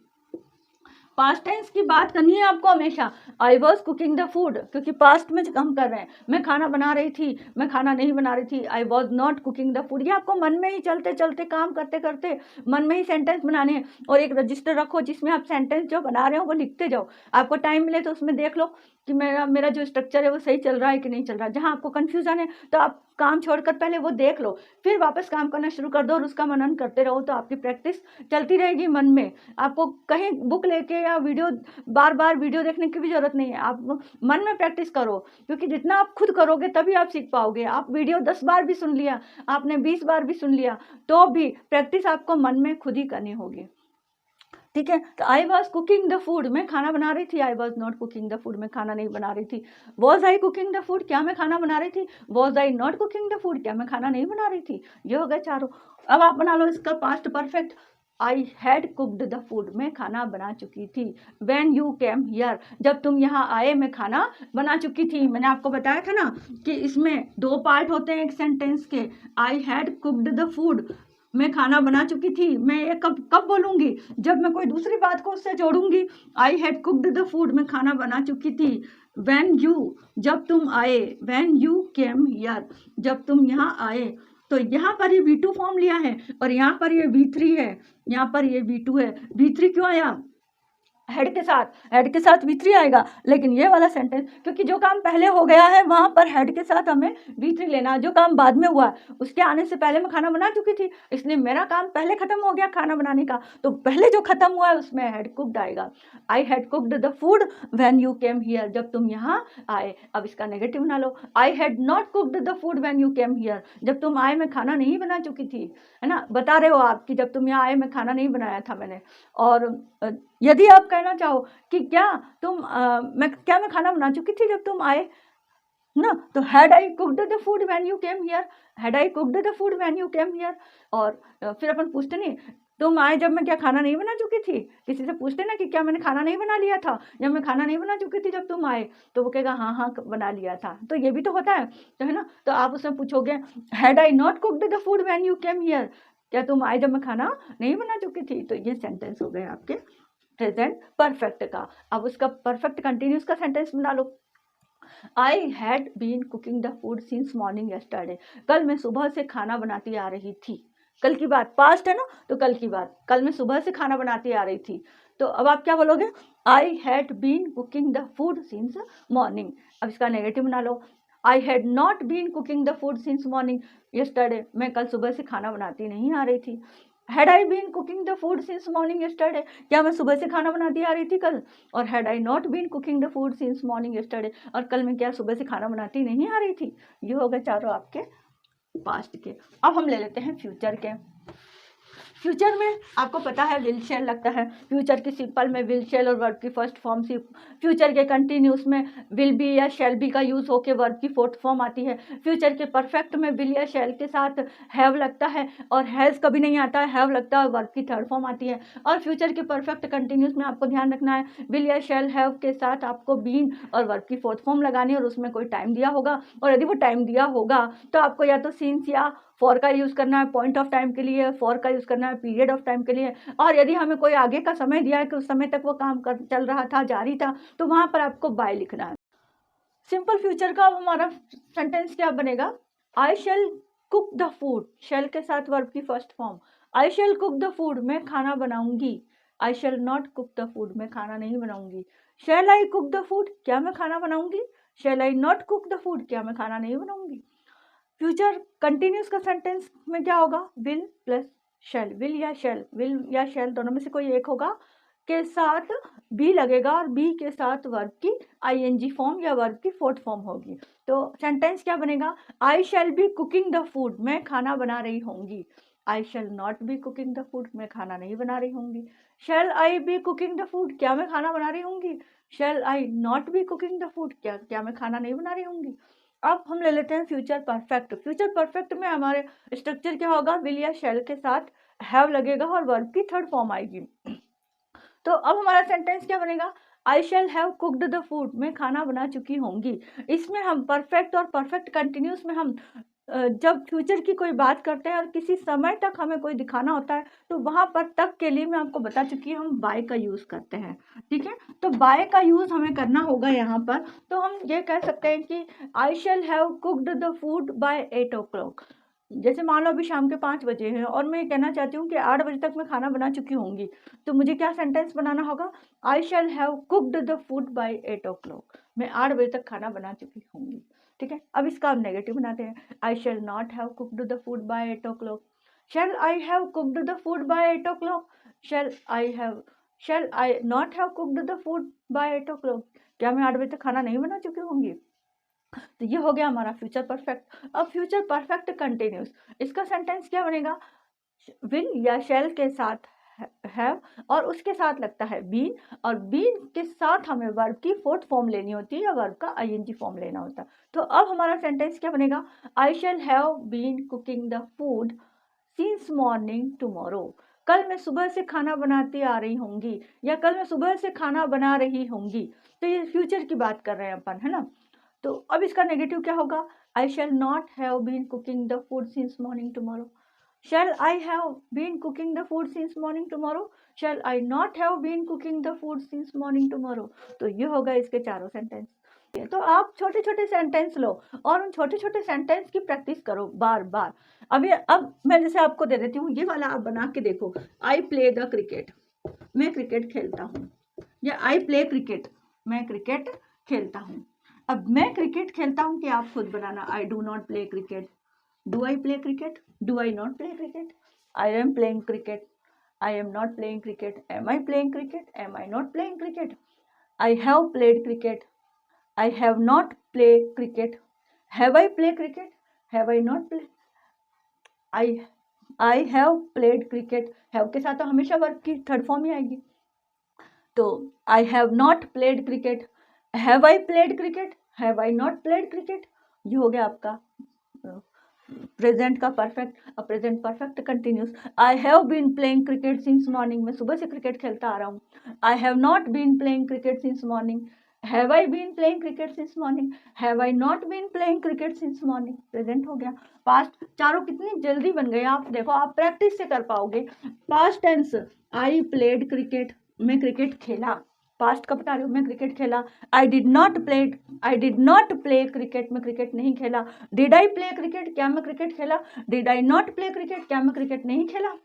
पास्ट टेंस की बात करनी है आपको हमेशा। I was cooking the food, क्योंकि पास्ट में हम कर रहे हैं, मैं खाना बना रही थी, मैं खाना नहीं बना रही थी। I was not cooking the food, ये आपको मन में ही चलते चलते काम करते करते मन में ही सेंटेंस बनाने हैं। और एक रजिस्टर रखो जिसमें आप सेंटेंस जो बना रहे हो वो लिखते जाओ। आपको टाइम मिले तो उसमें देख लो कि मेरा मेरा जो स्ट्रक्चर है वो सही चल रहा है कि नहीं चल रहा है। जहाँ आपको कन्फ्यूजन है तो आप काम छोड़कर पहले वो देख लो, फिर वापस काम करना शुरू कर दो और उसका मनन करते रहो, तो आपकी प्रैक्टिस चलती रहेगी मन में। आपको कहीं बुक लेके या वीडियो बार बार वीडियो देखने की भी जरूरत नहीं है, आप मन में प्रैक्टिस करो, क्योंकि जितना आप खुद करोगे तभी आप सीख पाओगे। आप वीडियो 10 बार भी सुन लिया, आपने 20 बार भी सुन लिया, तो भी प्रैक्टिस आपको मन में खुद ही करनी होगी। ठीक है, तो I was cooking the food, मैं खाना बना रही थी। I was not cooking the food, मैं खाना नहीं बना रही थी। Was I cooking the food, क्या मैं खाना बना रही थी। Was I not cooking the food, क्या मैं खाना नहीं बना रही थी। ये हो गए चारों। अब आप बना लो इसका past perfect. I had cooked the food, मैं खाना बना चुकी थी। व्हेन यू केम हियर, जब तुम यहाँ आए मैं खाना बना चुकी थी। मैंने आपको बताया था ना कि इसमें 2 पार्ट होते हैं एक सेंटेंस के। आई हैड कुक्ड द फूड, मैं खाना बना चुकी थी, मैं ये कब कब बोलूँगी, जब मैं कोई दूसरी बात को उससे जोड़ूंगी। I had cooked the food, मैं खाना बना चुकी थी। व्हेन यू, जब तुम आए। व्हेन यू केम हियर, जब तुम यहाँ आए। तो यहाँ पर ये V2 फॉर्म लिया है और यहाँ पर ये V3 है, यहाँ पर ये V2 है। V3 क्यों आया, हेड के साथ V3 आएगा। लेकिन ये वाला सेंटेंस, क्योंकि जो काम पहले हो गया है वहां पर हेड के साथ हमें V3 लेना है। जो काम बाद में हुआ है उसके आने से पहले मैं खाना बना चुकी थी, इसलिए मेरा काम पहले खत्म हो गया खाना बनाने का, तो पहले जो खत्म हुआ है उसमें हेड कुक्ड आएगा। I had cooked the food when you came here, जब तुम यहाँ आए। अब इसका नेगेटिव बना लो। I had not cooked the food when you came here, जब तुम आए मैं खाना नहीं बना चुकी थी, है ना। बता रहे हो आप कि जब तुम यहाँ आए मैं खाना नहीं बनाया था मैंने। और यदि आप कहना चाहो कि मैं खाना बना चुकी थी जब तुम आए ना, तो had I cooked the food when you came here, had I cooked the food when you came here. और फिर अपन पूछते नहीं, तुम आए जब मैं क्या खाना नहीं बना चुकी थी। किसी से पूछते ना कि क्या मैंने खाना नहीं बना लिया था, जब मैं खाना नहीं बना चुकी थी जब तुम आए, तो वो कहेगा हाँ हाँ बना लिया था। तो ये भी तो होता है, तो है ना। तो आप उसमें पूछोगे had I not cooked the food when you came here, क्या तुम आए जब मैं खाना नहीं बना चुकी थी। तो ये सेंटेंस हो गए आपके प्रेजेंट परफेक्ट का। अब उसका परफेक्ट कंटिन्यूस का सेंटेंस बना लो। I had been cooking the food since morning yesterday, कल मैं सुबह से खाना बनाती आ रही थी। कल की बात, पास्ट है ना, तो कल की बात, कल मैं सुबह से खाना बनाती आ रही थी। तो अब आप क्या बोलोगे, I had been cooking the food since morning. अब इसका नेगेटिव बना लो। I had not been cooking the food since morning yesterday, मैं कल सुबह से खाना बनाती नहीं आ रही थी। Had I been cooking the food since morning yesterday, क्या मैं सुबह से खाना बनाती आ रही थी कल। और had I not been cooking the food since morning yesterday, और कल मैं क्या सुबह से खाना बनाती नहीं आ रही थी। ये हो गए चारों आपके पास्ट के। अब हम ले लेते हैं फ्यूचर के। फ्यूचर में आपको पता है विल शेल लगता है। फ्यूचर की सिंपल में विल शेल और वर्ब की फर्स्ट फॉर्म सी, फ्यूचर के कंटिन्यूस में विल बी या शेल बी का यूज होकर वर्ब की फोर्थ फॉर्म आती है। फ्यूचर के परफेक्ट में विल या शेल के साथ हैव लगता है और हैज़ कभी नहीं आता है, हैव लगता है, वर्ब की थर्ड फॉर्म आती है। और फ्यूचर के परफेक्ट कंटिन्यूस में आपको ध्यान रखना है विल या शेल हैव के साथ आपको बीन और वर्ब की फोर्थ फॉर्म लगानी है और उसमें कोई टाइम दिया होगा। और यदि वो टाइम दिया होगा तो आपको या तो सिंस या फॉर का यूज़ करना है पॉइंट ऑफ टाइम के लिए, फॉर का यूज़ करना है पीरियड ऑफ टाइम के लिए। और यदि हमें कोई आगे का समय दिया है कि उस समय तक वो काम चल रहा था, जारी था, तो वहाँ पर आपको बाय लिखना है। सिंपल फ्यूचर का हमारा सेंटेंस क्या बनेगा, I shall cook the food, shall के साथ वर्ब की first form. I shall cook the food, मैं खाना बनाऊंगी। I shall not cook the food, मैं खाना नहीं बनाऊंगी। Shall I cook the food, क्या मैं खाना बनाऊंगी। Shall I not cook the food, क्या मैं खाना नहीं बनाऊंगी। फ्यूचर कंटिन्यूस का सेंटेंस में क्या होगा, विल प्लस शैल, विल या शैल दोनों में से कोई एक होगा के साथ बी लगेगा और बी के साथ वर्ब की आईएनजी फॉर्म या वर्ब की फोर्थ फॉर्म होगी। तो सेंटेंस क्या बनेगा, I shall be cooking the food, मैं खाना बना रही होंगी। I shall not be cooking the food, मैं खाना नहीं बना रही होंगी। Shall I be cooking the food, क्या मैं खाना बना रही होंगी। Shall I not be cooking the food, क्या मैं खाना नहीं बना रही होंगी। अब हम ले लेते हैं फ्यूचर परफेक्ट। फ्यूचर परफेक्ट में हमारे स्ट्रक्चर क्या होगा, विल या शैल के साथ हैव लगेगा और वर्ब की थर्ड फॉर्म आएगी। तो अब हमारा सेंटेंस क्या बनेगा, I shall have cooked the food, मैं खाना बना चुकी होंगी। इसमें हम परफेक्ट और परफेक्ट कंटिन्यूस में हम जब फ्यूचर की कोई बात करते हैं और किसी समय तक हमें कोई दिखाना होता है तो वहाँ पर तक के लिए मैं आपको बता चुकी हूँ हम बाय का यूज़ करते हैं। ठीक है, तो बाय का यूज़ हमें करना होगा यहाँ पर। तो हम ये कह सकते हैं कि I shall have cooked the food by 8 o'clock। जैसे मान लो अभी शाम के 5 बजे हैं और मैं ये कहना चाहती हूँ कि 8 बजे तक मैं खाना बना चुकी होंगी, तो मुझे क्या सेंटेंस बनाना होगा? I shall have cooked the food by 8 o'clock। मैं 8 बजे तक खाना बना चुकी होंगी। ठीक है, अब इसका हम नेगेटिव बनाते हैं। I shall not have cooked the food by 8 o'clock. Shall I have cooked the food by 8 o'clock? Shall I not have cooked the food by 8 o'clock? क्या मैं 8 बजे तक खाना नहीं बना चुकी होंगी? तो ये हो गया हमारा फ्यूचर परफेक्ट। अब फ्यूचर परफेक्ट कंटिन्यूस, इसका सेंटेंस क्या बनेगा? विल या शैल के साथ हैव और उसके साथ लगता है बीन, और बीन के साथ हमें वर्ब की फोर्थ फॉर्म लेनी होती है या वर्ब का आईएनजी फॉर्म लेना होता है। तो अब हमारा सेंटेंस क्या बनेगा? I shall have been cooking the food since morning tomorrow. कल मैं सुबह से खाना बनाती आ रही होंगी या कल मैं सुबह से खाना बना रही होंगी। तो ये फ्यूचर की बात कर रहे हैं अपन, है ना। तो अब इसका नेगेटिव क्या होगा? I shall not have been cooking the food since morning tomorrow. Shall I have been cooking the food since morning tomorrow? Shall I not have been cooking the food since morning tomorrow? तो ये होगा इसके चारों sentence. तो आप छोटे छोटे sentence लो और उन छोटे छोटे सेंटेंस की प्रैक्टिस करो बार बार। अब मैं जैसे आपको दे देती हूँ, ये वाला आप बना के देखो। आई प्ले द क्रिकेट, मैं क्रिकेट खेलता हूँ, या आई प्ले क्रिकेट, मैं क्रिकेट खेलता हूँ। अब मैं क्रिकेट खेलता हूँ कि आप खुद बनाना। I do not play cricket, do I play cricket? Do I not play cricket? I am playing cricket. I am not playing cricket. Am I playing cricket? Am I not playing cricket? I have played cricket. I have not played cricket. Have I played cricket? Have I not played? I have played cricket. have के साथ तो हमेशा verb की third form ही आएगी। तो I have not played cricket. Have I played cricket? Have I not played cricket? ये हो गया आपका प्रेजेंट का परफेक्ट। अब present perfect continuous. I have been playing cricket since morning, मैं सुबह से क्रिकेट खेलता आ रहा हूँ। I have not been playing cricket since morning. Have I been playing cricket since morning? Have I not been playing cricket since morning? Present हो गया। Past चारों कितनी जल्दी बन गए, आप देखो, आप प्रैक्टिस से कर पाओगे। Past tense, I played cricket, मैं क्रिकेट खेला। पास्ट का बता रही हूँ, मैं क्रिकेट खेला। I did not play cricket, मैं क्रिकेट नहीं खेला। डिड आई प्ले क्रिकेट, क्या मैं क्रिकेट खेला? Did I not play cricket, क्या मैं क्रिकेट नहीं खेला?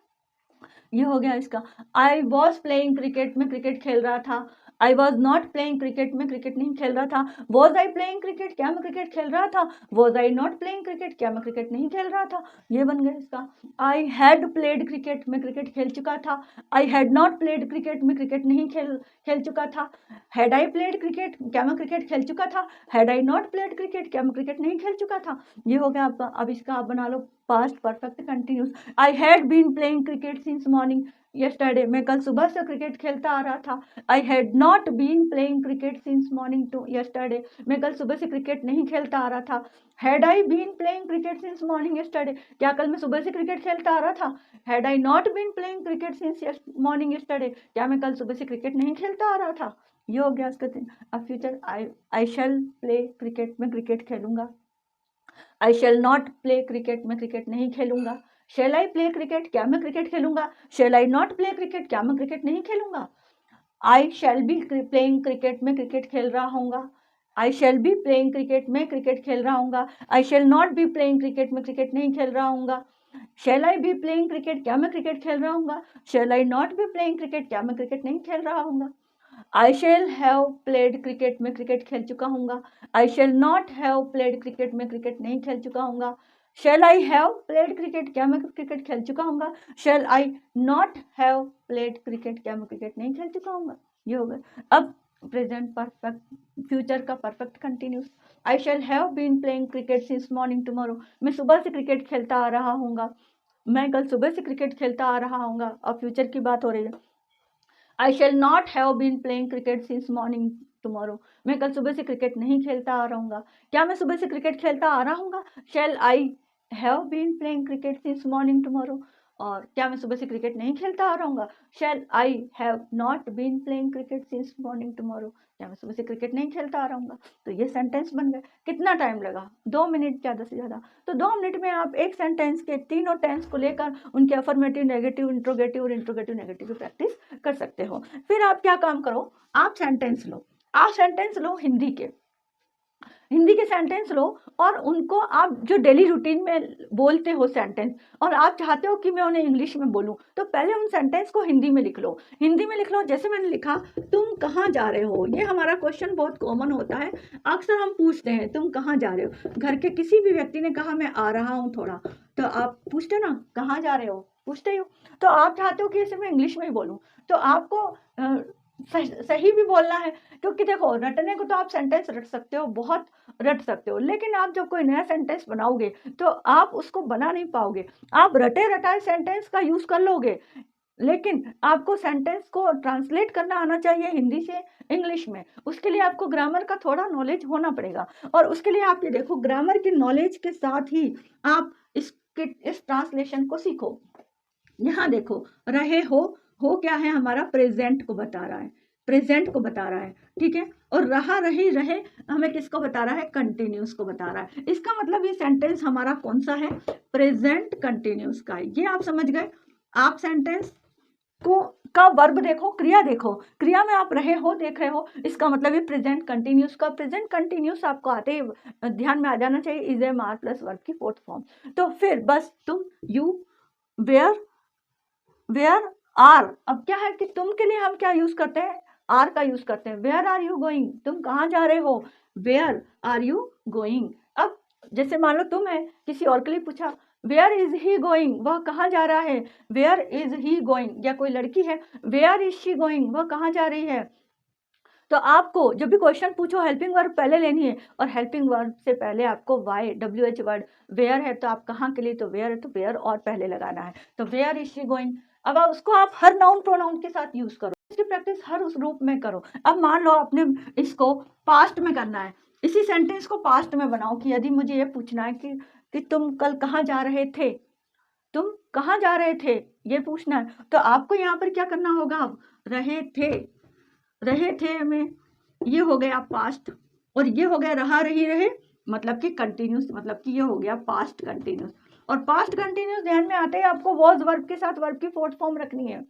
ये हो गया इसका। आई वॉज प्लेइंग क्रिकेट, मैं क्रिकेट खेल रहा था। I was not playing cricket, मैं क्रिकेट नहीं खेल रहा था। वॉज आई प्लेइंग क्रिकेट, क्या मैं क्रिकेट खेल रहा था? Was I not playing cricket, क्या मैं क्रिकेट नहीं खेल रहा था? ये बन गया इसका। आई हैड प्लेड क्रिकेट, मैं क्रिकेट खेल चुका था। I had not played cricket, मैं क्रिकेट नहीं खेल चुका था। हैड आई प्लेड क्रिकेट, क्या मैं क्रिकेट खेल चुका था? Had I not played cricket, क्या मैं क्रिकेट नहीं खेल चुका था? ये हो गया आपका। अब इसका आप बना लो past perfect continuous. I had been playing cricket since morning yesterday, मैं कल सुबह से क्रिकेट खेलता आ रहा था। I had not been playing cricket since morning to yesterday, मैं कल सुबह से क्रिकेट नहीं खेलता आ रहा था। Had I been playing cricket since morning yesterday, क्या कल मैं सुबह से क्रिकेट खेलता आ रहा था? Had I not been playing cricket since morning yesterday, क्या मैं कल सुबह से क्रिकेट नहीं खेलता आ रहा था? ये हो गया इसका। अब फ्यूचर, आई शैल प्ले क्रिकेट, मैं क्रिकेट खेलूंगा। I shall not play cricket, मैं क्रिकेट नहीं खेलूंगा। शैल आई प्ले क्रिकेट, क्या मैं क्रिकेट खेलूंगा? Shall I not play cricket, क्या मैं क्रिकेट नहीं खेलूंगा? I shall be playing cricket, मैं क्रिकेट खेल रहा हूँगा। I shall be playing cricket, मैं क्रिकेट खेल रहा हूँगा। I shall not be playing cricket, मैं क्रिकेट नहीं खेल रहा हूँगा। Shall I be playing cricket, क्या मैं क्रिकेट खेल रहा हूँगा? Shall I not be playing cricket, क्या मैं क्रिकेट नहीं खेल रहा हूँगा? I shall have played cricket, मैं क्रिकेट खेल चुका हूँगा। I shall not have played cricket, मैं क्रिकेट नहीं खेल चुका हूँगा। Shall I have played cricket, क्या मैं क्रिकेट खेल चुका हूँगा? Shall I not have played cricket, क्या मैं क्रिकेट नहीं खेल चुका हूँगा? ये हो गया। अब प्रेजेंट परफेक्ट, फ्यूचर का perfect continuous. I shall have been playing cricket since morning tomorrow, मैं सुबह से क्रिकेट खेलता आ रहा हूँगा। मैं कल सुबह से क्रिकेट खेलता आ रहा हूँगा। अब फ्यूचर की बात हो रही है। I shall not have been playing cricket since morning tomorrow, मैं कल सुबह से क्रिकेट नहीं खेलता आ रहूँगा। क्या मैं सुबह से क्रिकेट खेलता आ रहा हूँगा? Shall I have been playing cricket since morning tomorrow, और क्या मैं सुबह से क्रिकेट नहीं खेलता आ रहूँगा? Shall I have not been playing cricket since morning tomorrow, क्या मैं सुबह से क्रिकेट नहीं खेलता आ रहूँगा? तो ये सेंटेंस बन गए। कितना टाइम लगा? 2 मिनट ज़्यादा से ज़्यादा। तो 2 मिनट में आप एक सेंटेंस के तीनों टेंस को लेकर उनके अफर्मेटिव, नेगेटिव, इंट्रोगेटिव और इंट्रोगेटिव नेगेटिव की प्रैक्टिस कर सकते हो। फिर आप क्या काम करो, आप सेंटेंस लो हिंदी के सेंटेंस लो और उनको आप जो डेली रूटीन में बोलते हो सेंटेंस, और आप चाहते हो कि मैं उन्हें इंग्लिश में बोलूं, तो पहले उन सेंटेंस को हिंदी में लिख लो। जैसे मैंने लिखा, तुम कहाँ जा रहे हो। ये हमारा क्वेश्चन बहुत कॉमन होता है, अक्सर हम पूछते हैं तुम कहाँ जा रहे हो। घर के किसी भी व्यक्ति ने कहा मैं आ रहा हूँ थोड़ा, तो आप पूछते ना कहाँ जा रहे हो, पूछते हो। तो आप चाहते हो कि इसे मैं इंग्लिश में ही बोलूँ, तो आपको सही भी बोलना है, क्योंकि देखो रटने को तो आप सेंटेंस रट सकते हो, बहुत रट सकते हो, लेकिन आप जब कोई नया सेंटेंस बनाओगे तो आप उसको बना नहीं पाओगे। आप रटे रटाए सेंटेंस का यूज कर लोगे, लेकिन आपको सेंटेंस को ट्रांसलेट करना आना चाहिए हिंदी से इंग्लिश में। उसके लिए आपको ग्रामर का थोड़ा नॉलेज होना पड़ेगा, और उसके लिए आप ये देखो, ग्रामर के नॉलेज के साथ ही आप इस ट्रांसलेशन को सीखो। यहाँ देखो, रहे हो क्या है हमारा, प्रेजेंट को बता रहा है, ठीक है। और रहा, रही, रहे हमें किसको बता रहा है, कंटिन्यूस को बता रहा है। इसका मतलब ये सेंटेंस हमारा कौन सा है, प्रेजेंट कंटिन्यूस का है। ये आप समझ गए। आप सेंटेंस को का वर्ब देखो, क्रिया में आप रहे हो देख रहे हो, इसका मतलब ये प्रेजेंट कंटिन्यूस का। प्रेजेंट कंटिन्यूस आपको आते ही ध्यान में आ जाना चाहिए, is am are plus verb की फोर्थ फॉर्म। तो फिर बस तुम, यू, वेयर आर। अब क्या है कि तुम के लिए हम क्या यूज करते हैं, आर का यूज करते हैं। वेयर आर यू गोइंग, तुम कहाँ जा रहे हो, वेयर आर यू गोइंग। अब जैसे मान लो तुम है, किसी और के लिए पूछा, वेयर इज ही गोइंग, वह कहाँ जा रहा है, वेयर इज ही गोइंग। या कोई लड़की है, वेयर इज शी गोइंग, वह कहाँ जा रही है। तो आपको जब भी क्वेश्चन पूछो, हेल्पिंग वर्ब पहले लेनी है, और हेल्पिंग वर्ब से पहले आपको वाई, WH वर्ड, वेयर है तो आप कहाँ के लिए, तो वेयर है तो वेयर और पहले लगाना है। तो वेयर इज शी गोइंग। अब उसको आप हर नाउन प्रोनाउन के साथ यूज करो, इसकी प्रैक्टिस हर उस रूप में करो। अब मान लो आपने इसको पास्ट में करना है, इसी सेंटेंस को पास्ट में बनाओ कि यदि मुझे ये पूछना है कि तुम कल कहाँ जा रहे थे, तुम कहाँ जा रहे थे, ये पूछना है, तो आपको यहाँ पर क्या करना होगा, अब रहे थे में ये हो गया पास्ट, और ये हो गया रहा, रही, रहे, मतलब कि कंटिन्यूस, मतलब कि ये हो गया पास्ट कंटिन्यूस। और पास्ट कंटिन्यूस ध्यान में आते ही आपको वॉज वर्ब के साथ वर्ब की फोर्थ फॉर्म रखनी है।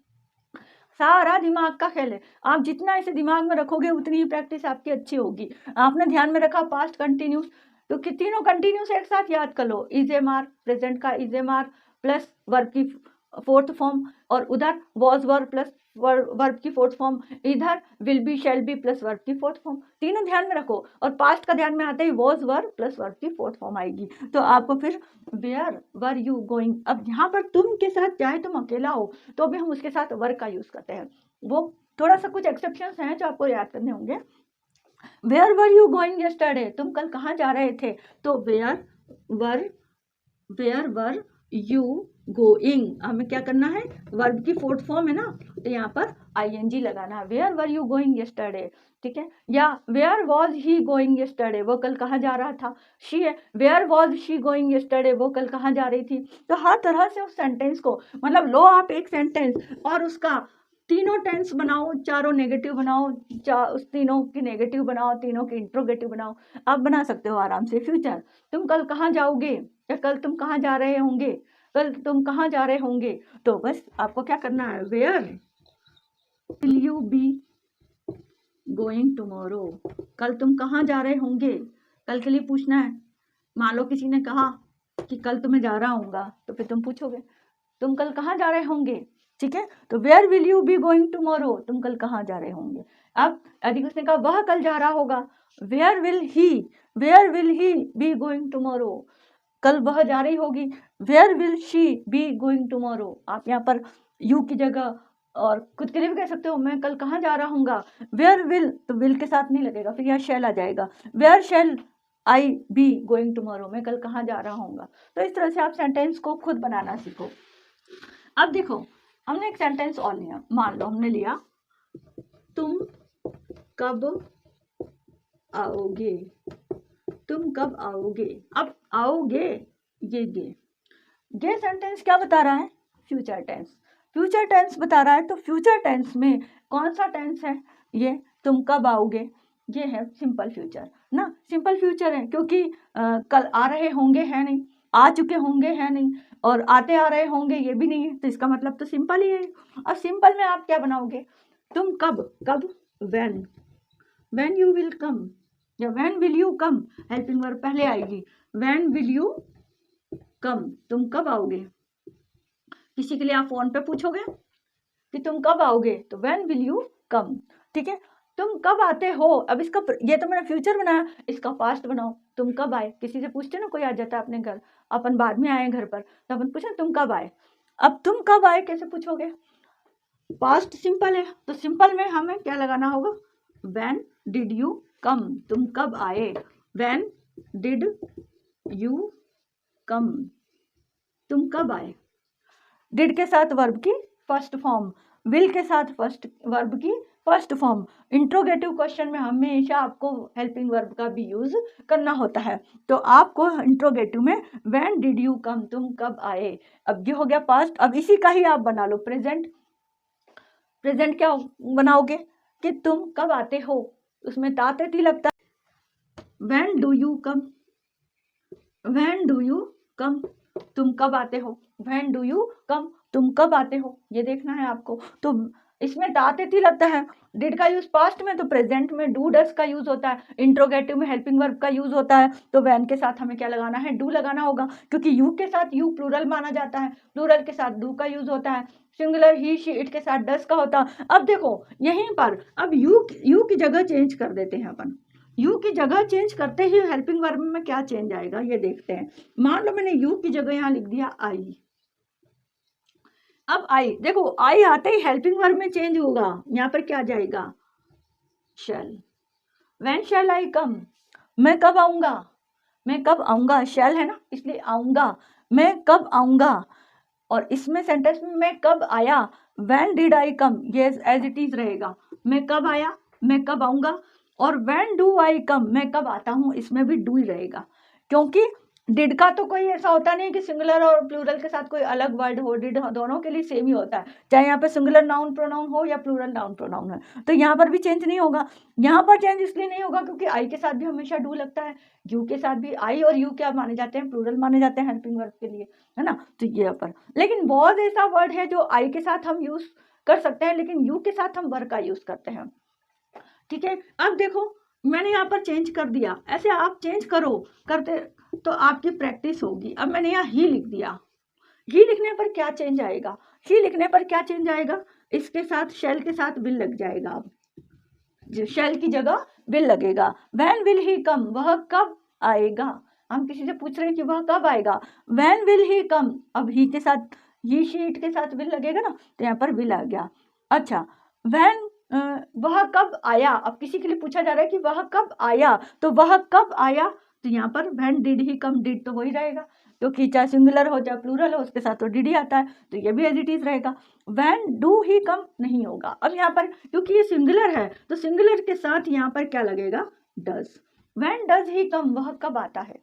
सारा दिमाग का खेल है, आप जितना इसे दिमाग में रखोगे उतनी ही प्रैक्टिस आपकी अच्छी होगी। आपने ध्यान में रखा पास्ट कंटिन्यूस, तो तीनों कंटिन्यूस एक साथ याद कर लो, इज एम आर, प्रेजेंट का is am are plus verb की फोर्थ फॉर्म, और उधर वॉज वर्ब प्लस वर्ब की फोर्थ फॉर्म, इधर will be, shall be plus verb की फोर्थ फॉर्म। तीनों ध्यान में रखो, और पास्ट का ध्यान में आते he was verb plus verb की फोर्थ फॉर्म आएगी। तो आपको फिर वेयर वर यू गोइंग। अब यहाँ पर तुम के साथ चाहे तुम अकेला हो तो भी हम उसके साथ वर का यूज करते हैं, वो थोड़ा सा कुछ एक्सेप्शंस हैं जो आपको याद करने होंगे। Where were you going yesterday, तुम कल कहाँ जा रहे थे, तो वेयर वर यू गोइंग, हमें क्या करना है, वर्ब की फोर्थ फॉर्म है ना, तो यहाँ पर ING लगाना है, where were you going yesterday, ठीक है। या where was he going yesterday, वो कल कहाँ जा रहा था, शी है, where was she going yesterday, वो कल कहाँ जा रही थी। तो हर तरह से उस सेंटेंस को, मतलब लो आप एक सेंटेंस और उसका तीनों टेंस बनाओ, चारों नेगेटिव बनाओ, उस तीनों की नेगेटिव बनाओ, तीनों की इंट्रोगेटिव बनाओ, आप बना सकते हो आराम से। फ्यूचर, तुम कल कहाँ जाओगे, या कल तुम कहाँ जा रहे होंगे, कल तुम कहाँ जा रहे होंगे। तो बस आपको क्या करना है, where will you be going tomorrow, कल तुम कहाँ जा रहे होंगे, कल के लिए पूछना है। मान लो किसी ने कहा कि कल तुम्हें जा रहा हूँगा, तो फिर तुम पूछोगे तुम कल कहाँ जा रहे होंगे, ठीक है। तो where will you be going tomorrow, तुम कल कहाँ जा रहे होंगे। अब यदि उसने कहा वह कल जा रहा होगा, where will he be going tomorrow, कल वह जा रही होगी, where will she be going tomorrow. आप यहाँ पर यू की जगह और खुद के लिए भी कह सकते हो, मैं कल कहाँ जा रहा हूँगा। वेयर विल, तो विल के साथ नहीं लगेगा, फिर यहाँ शैल आ जाएगा, where shall I be going tomorrow, मैं कल कहाँ जा रहा हूँगा। तो इस तरह से आप सेंटेंस को खुद बनाना सीखो। अब देखो, हमने एक सेंटेंस और लिया, मान लो हमने लिया तुम कब आओगे, तुम कब आओगे। अब आओगे, ये गे सेंटेंस क्या बता रहा है, फ्यूचर टेंस। फ्यूचर टेंस बता रहा है तो फ्यूचर टेंस में कौन सा टेंस है? ये तुम कब आओगे, ये है सिंपल फ्यूचर ना। सिंपल फ्यूचर है क्योंकि कल आ रहे होंगे है नहीं, आ चुके होंगे है नहीं, और आते आ रहे होंगे ये भी नहीं है, तो इसका मतलब तो सिंपल ही है। और सिंपल में आप क्या बनाओगे? तुम कब, कब व्हेन यू विल कम या when will you come, helping verb पहले आएगी। व्हेन विल यू कम, तुम कब आओगे। किसी के लिए आप फोन पे पूछोगे कि तुम कब आओगे, तो व्हेन विल यू कम, ठीक है। तुम कब आते हो, अब इसका ये तो मैंने फ्यूचर बनाया, इसका पास्ट बनाओ। तुम कब आए, किसी से पूछते ना, कोई आ जाता है अपने घर, अपन बाद में आए घर पर, तो अपन पूछे तुम कब आए। अब तुम कब आए कैसे पूछोगे, पास्ट सिंपल है, तो सिंपल में हमें क्या लगाना होगा? व्हेन डिड यू कम, तुम कब आए। व्हेन डिड यू कम, तुम कब आए। डिड के साथ वर्ब की फर्स्ट फॉर्म, विल के साथ फर्स्ट वर्ब की फर्स्ट फॉर्म। इंट्रोगेटिव क्वेश्चन में हमेशा आपको हेल्पिंग वर्ब का भी यूज करना होता है, तो आपको इंट्रोगेटिव में व्हेन डिड यू कम, तुम कब आए। अब ये हो गया पास्ट, अब इसी का ही आप बना लो प्रेजेंट। प्रेजेंट क्या बनाओगे कि तुम कब आते हो, उसमें ताती लगता है। When do you come, when do you come, तुम कब आते हो। व्हेन डू यू कम, तुम कब आते हो, ये देखना है आपको। तो इसमें ताती लगता है। डिड का यूज पास्ट में, तो प्रेजेंट में डू डस का यूज होता है। इंट्रोगेटिव में हेल्पिंग वर्ब का यूज होता है, तो व्हेन के साथ हमें क्या लगाना है? डू लगाना होगा, क्योंकि यू के साथ यू प्लूरल माना जाता है, प्लूरल के साथ डू का यूज होता है। सिंगुलर ही शी इट के साथ डस का होता है। अब देखो यहीं पर अब यू की जगह चेंज कर देते हैं अपन। यू की जगह चेंज करते ही हेल्पिंग वर्ब में क्या चेंज आएगा ये देखते हैं। मान लो मैंने यू की जगह यहाँ लिख दिया आई। अब आई, देखो आई आते ही हेल्पिंग वर्ब में चेंज होगा, यहाँ पर क्या जाएगा? शैल। व्हेन शैल आई कम, मैं कब आऊंगा, मैं कब आऊंगा, शैल है ना इसलिए आऊंगा, मैं कब आऊंगा। और इसमें सेंटेंस में मैं कब आया, व्हेन डिड आई कम, ये एज इट इज रहेगा, मैं कब आया, मैं कब आऊंगा। और व्हेन डू आई कम, मैं कब आता हूं, इसमें भी डू ही रहेगा, क्योंकि डिड का तो कोई ऐसा होता नहीं कि सिंगुलर और प्लूरल के साथ कोई अलग वर्ड हो। डिड दोनों के लिए सेम ही होता है, चाहे यहाँ पे सिंगुलर नाउन प्रोनाउन हो या प्लूरल नाउन प्रोनाउन है, तो यहाँ पर भी चेंज नहीं होगा। यहाँ पर चेंज इसलिए नहीं होगा क्योंकि आई के साथ भी हमेशा डू लगता है, यू के साथ भी। आई और यू क्या माने जाते हैं? प्लूरल माने जाते हैं हेल्पिंग वर्ब के लिए, है ना। तो ये पर लेकिन बहुत ऐसा वर्ड है जो आई के साथ हम यूज कर सकते हैं, लेकिन यू के साथ हम वर्ब का यूज करते हैं, ठीक है। अब देखो मैंने यहाँ पर चेंज कर दिया, ऐसे आप चेंज करो करते तो आपकी प्रैक्टिस होगी। अब मैंने यहाँ ही लिख दिया, ही लिखने पर क्या चेंज आएगा? ही लिखने पर क्या चेंज आएगा? इसके साथ शैल के साथ विल लग जाएगा। अब शैल की जगह विल लगेगा। व्हेन विल ही कम, वह कब आएगा। हम किसी से पूछ रहे हैं कि वह कब आएगा, व्हेन विल ही कम, अब ही के साथ ही शीट के साथ विल लगेगा ना, तो यहाँ पर विल आ गया। अच्छा व्हेन वह कब आया, अब किसी के लिए पूछा जा रहा है कि वह कब आया, तो वह कब आया, तो यहाँ पर when did he come, did तो वही रहेगा क्योंकि चाहे सिंगुलर हो चाहे प्लूरल हो उसके साथ तो डिड ही आता है, तो ये भी एज इट इज रहेगा। व्हेन डू ही कम नहीं होगा। अब यहाँ पर क्योंकि ये सिंगुलर है तो सिंगुलर के साथ यहाँ पर क्या लगेगा? डज। व्हेन डज ही कम, वह कब आता है,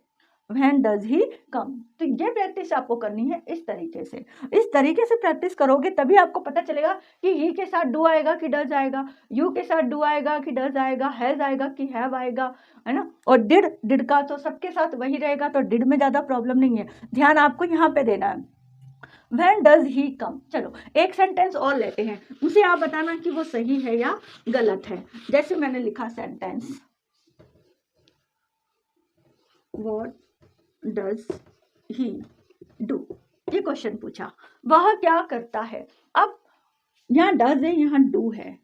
व्हेन डज ही कम। तो ये प्रैक्टिस आपको करनी है इस तरीके से। इस तरीके से प्रैक्टिस करोगे तभी आपको पता चलेगा कि ही के साथ डू आएगा कि डज आएगा, यू के साथ डू आएगा कि डज आएगा, हैज आएगा कि हैव आएगा, है ना। और डिड का तो सबके साथ वही रहेगा, तो डिड में ज्यादा प्रॉब्लम नहीं है। ध्यान आपको यहाँ पे देना है। व्हेन डज ही कम। चलो एक सेंटेंस और लेते हैं, उसे आप बताना कि वो सही है या गलत है। जैसे मैंने लिखा sentence, what does he do, ये क्वेश्चन पूछा, वह क्या करता है। अब यहाँ डज है, यहाँ डू है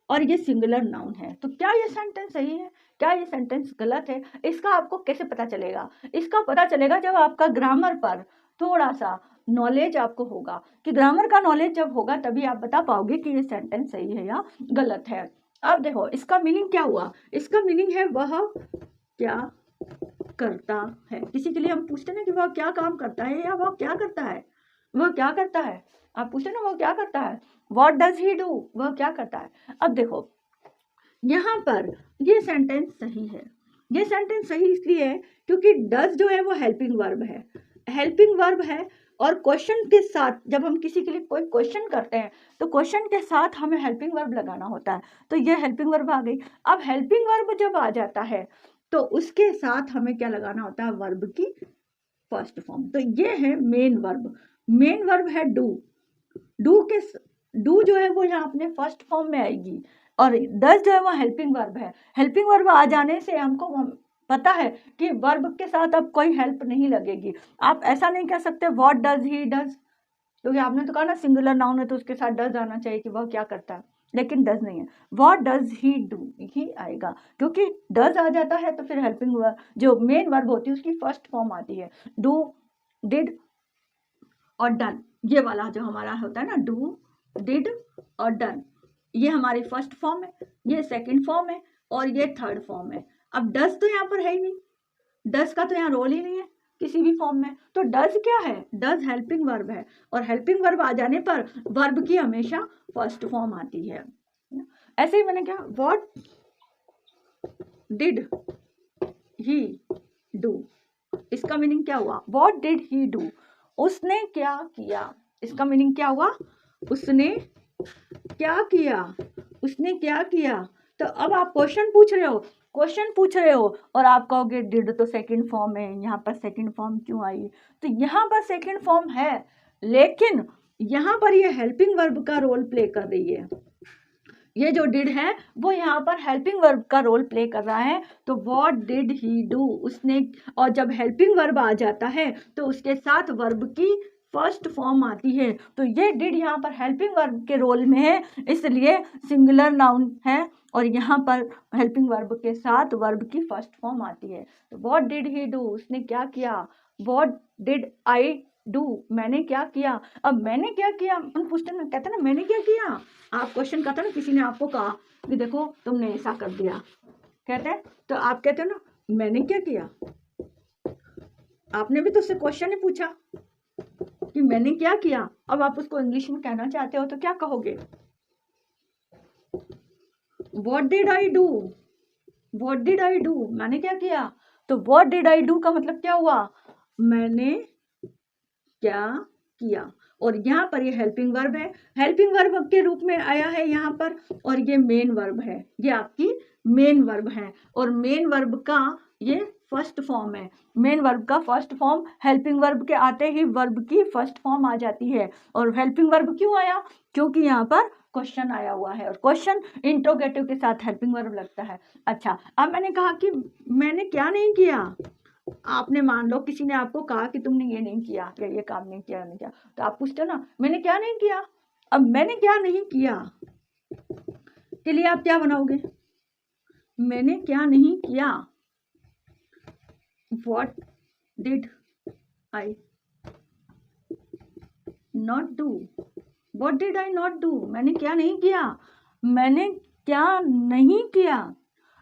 और ये सिंगुलर नाउन है, तो क्या ये सेंटेंस सही है, क्या ये सेंटेंस गलत है? इसका आपको कैसे पता चलेगा? इसका पता चलेगा जब आपका ग्रामर पर थोड़ा सा नॉलेज आपको होगा, कि ग्रामर का नॉलेज जब होगा तभी आप बता पाओगे कि ये सेंटेंस सही है या गलत है। अब देखो इसका मीनिंग क्या हुआ, इसका मीनिंग है वह क्या करता है। किसी के लिए हम पूछते ना कि वह क्या काम करता है या वह क्या करता है, वह क्या करता है, आप पूछते ना वह क्या करता है, व्हाट डज ही डू, वह क्या करता है। अब देखो यहाँ पर ये सेंटेंस सही है। ये सेंटेंस सही इसलिए है क्योंकि डज जो है वो हेल्पिंग वर्ब है, हेल्पिंग वर्ब है और क्वेश्चन के साथ जब हम किसी के लिए कोई क्वेश्चन करते हैं तो क्वेश्चन के साथ हमें हेल्पिंग वर्ब लगाना होता है। तो ये हेल्पिंग वर्ब आ गई। अब हेल्पिंग वर्ब जब आ जाता है तो उसके साथ हमें क्या लगाना होता है, वर्ब की फर्स्ट फॉर्म। तो ये है मेन वर्ब। मेन वर्ब है डू। डू जो है वो यहाँ अपने फर्स्ट फॉर्म में आएगी और डज जो है वो हेल्पिंग वर्ब है। हेल्पिंग वर्ब आ जाने से हमको पता है कि वर्ब के साथ अब कोई हेल्प नहीं लगेगी। आप ऐसा नहीं कह सकते व्हाट डज ही डज, क्योंकि आपने तो कहा ना सिंगुलर नाउन है तो उसके साथ डज आना चाहिए कि वह क्या करता है, लेकिन डज नहीं है। What does he do he आएगा, क्योंकि डज आ जाता है तो फिर हेल्पिंग वर्ब जो मेन वर्ब होती है उसकी फर्स्ट फॉर्म आती है। डू, डिड और डन, ये वाला जो हमारा होता है ना, डू, डिड और डन, ये हमारी फर्स्ट फॉर्म है, ये सेकंड फॉर्म है और ये थर्ड फॉर्म है। अब डज तो यहाँ पर है ही नहीं, डज का तो यहाँ रोल ही नहीं है किसी भी फॉर्म में। तो डज क्या है, डज हेल्पिंग वर्ब है और हेल्पिंग वर्ब आ जाने पर वर्ब की हमेशा फर्स्ट फॉर्म आती है। ऐसे ही मैंने क्या, व्हाट डिड ही डू, इसका मीनिंग क्या हुआ, व्हाट डिड ही डू, उसने क्या किया। इसका मीनिंग क्या हुआ, उसने क्या किया, उसने क्या किया। तो अब आप क्वेश्चन पूछ रहे हो और आप कहोगे डिड तो सेकंड फॉर्म है, यहाँ पर सेकंड फॉर्म क्यों आई। तो यहाँ पर सेकंड फॉर्म है लेकिन यहाँ पर ये हेल्पिंग वर्ब का रोल प्ले कर रही है। ये जो डिड है वो यहाँ पर हेल्पिंग वर्ब का रोल प्ले कर रहा है। तो व्हाट डिड ही डू, उसने, और जब हेल्पिंग वर्ब आ जाता है तो उसके साथ वर्ब की फर्स्ट फॉर्म आती है। तो ये डिड यहाँ पर हेल्पिंग वर्ब के रोल में है, इसलिए सिंगुलर नाउन है और यहाँ पर हेल्पिंग वर्ब के साथ वर्ब की फर्स्ट फॉर्म आती है। तो व्हाट डिड ही डू, उसने क्या किया। व्हाट डिड आई डू, मैंने क्या किया। अब मैंने क्या किया, हम पूछते ना, कहते ना मैंने क्या किया। आप क्वेश्चन करते ना, किसी ने आपको कहा कि देखो तुमने ऐसा कर दिया, कहते हैं तो आप कहते हो ना मैंने क्या किया। आपने भी तो उससे क्वेश्चन ही पूछा कि मैंने क्या किया। अब आप उसको इंग्लिश में कहना चाहते हो तो क्या कहोगे, what did I do, what did I do, मैंने क्या किया। तो व्हाट डिड आई डू का मतलब क्या हुआ, मैंने क्या किया। और यहाँ पर ये हेल्पिंग वर्ब है, हेल्पिंग वर्ब के रूप में आया है यहाँ पर, और ये मेन वर्ब है, ये आपकी मेन वर्ब है और मेन वर्ब का ये फर्स्ट फॉर्म है। मेन वर्ब का फर्स्ट फॉर्म हेल्पिंग वर्ब के आते ही वर्ब की फर्स्ट फॉर्म आ जाती है। और हेल्पिंग वर्ब क्यों आया, क्योंकि यहाँ पर क्वेश्चन आया हुआ है और क्वेश्चन इंट्रोगेटिव के साथ हेल्पिंग वर्ब लगता है। अच्छा, अब मैंने कहा कि मैंने क्या नहीं किया। आपने मान लो किसी ने आपको कहा कि तुमने ये नहीं किया या ये काम नहीं किया, नहीं किया, तो आप पूछते हो ना मैंने क्या नहीं किया। अब मैंने क्या नहीं किया के लिए आप क्या बनाओगे, मैंने क्या नहीं किया। What did I not do, what did I not do, मैंने क्या नहीं किया, मैंने क्या नहीं किया।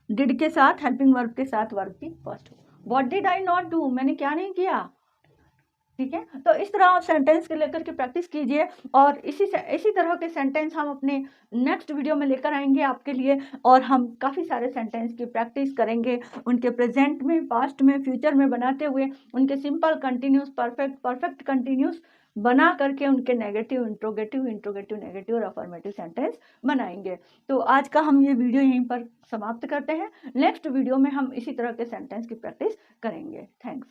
डिड के साथ हेल्पिंग वर्ब के साथ वर्ब की first. What did I not do, मैंने क्या नहीं किया। ठीक है, तो इस तरह आप सेंटेंस के लेकर के प्रैक्टिस कीजिए और इसी तरह के सेंटेंस हम अपने नेक्स्ट वीडियो में लेकर आएंगे आपके लिए। और हम काफ़ी सारे सेंटेंस की प्रैक्टिस करेंगे, उनके प्रेजेंट में, पास्ट में, फ्यूचर में बनाते हुए उनके सिंपल, कंटिन्यूस, परफेक्ट कंटिन्यूस बना करके उनके नेगेटिव, इंट्रोगेटिव, नेगेटिव और अफर्मेटिव सेंटेंस बनाएंगे। तो आज का हम ये वीडियो यहीं पर समाप्त करते हैं। नेक्स्ट वीडियो में हम इसी तरह के सेंटेंस की प्रैक्टिस करेंगे। थैंक्स।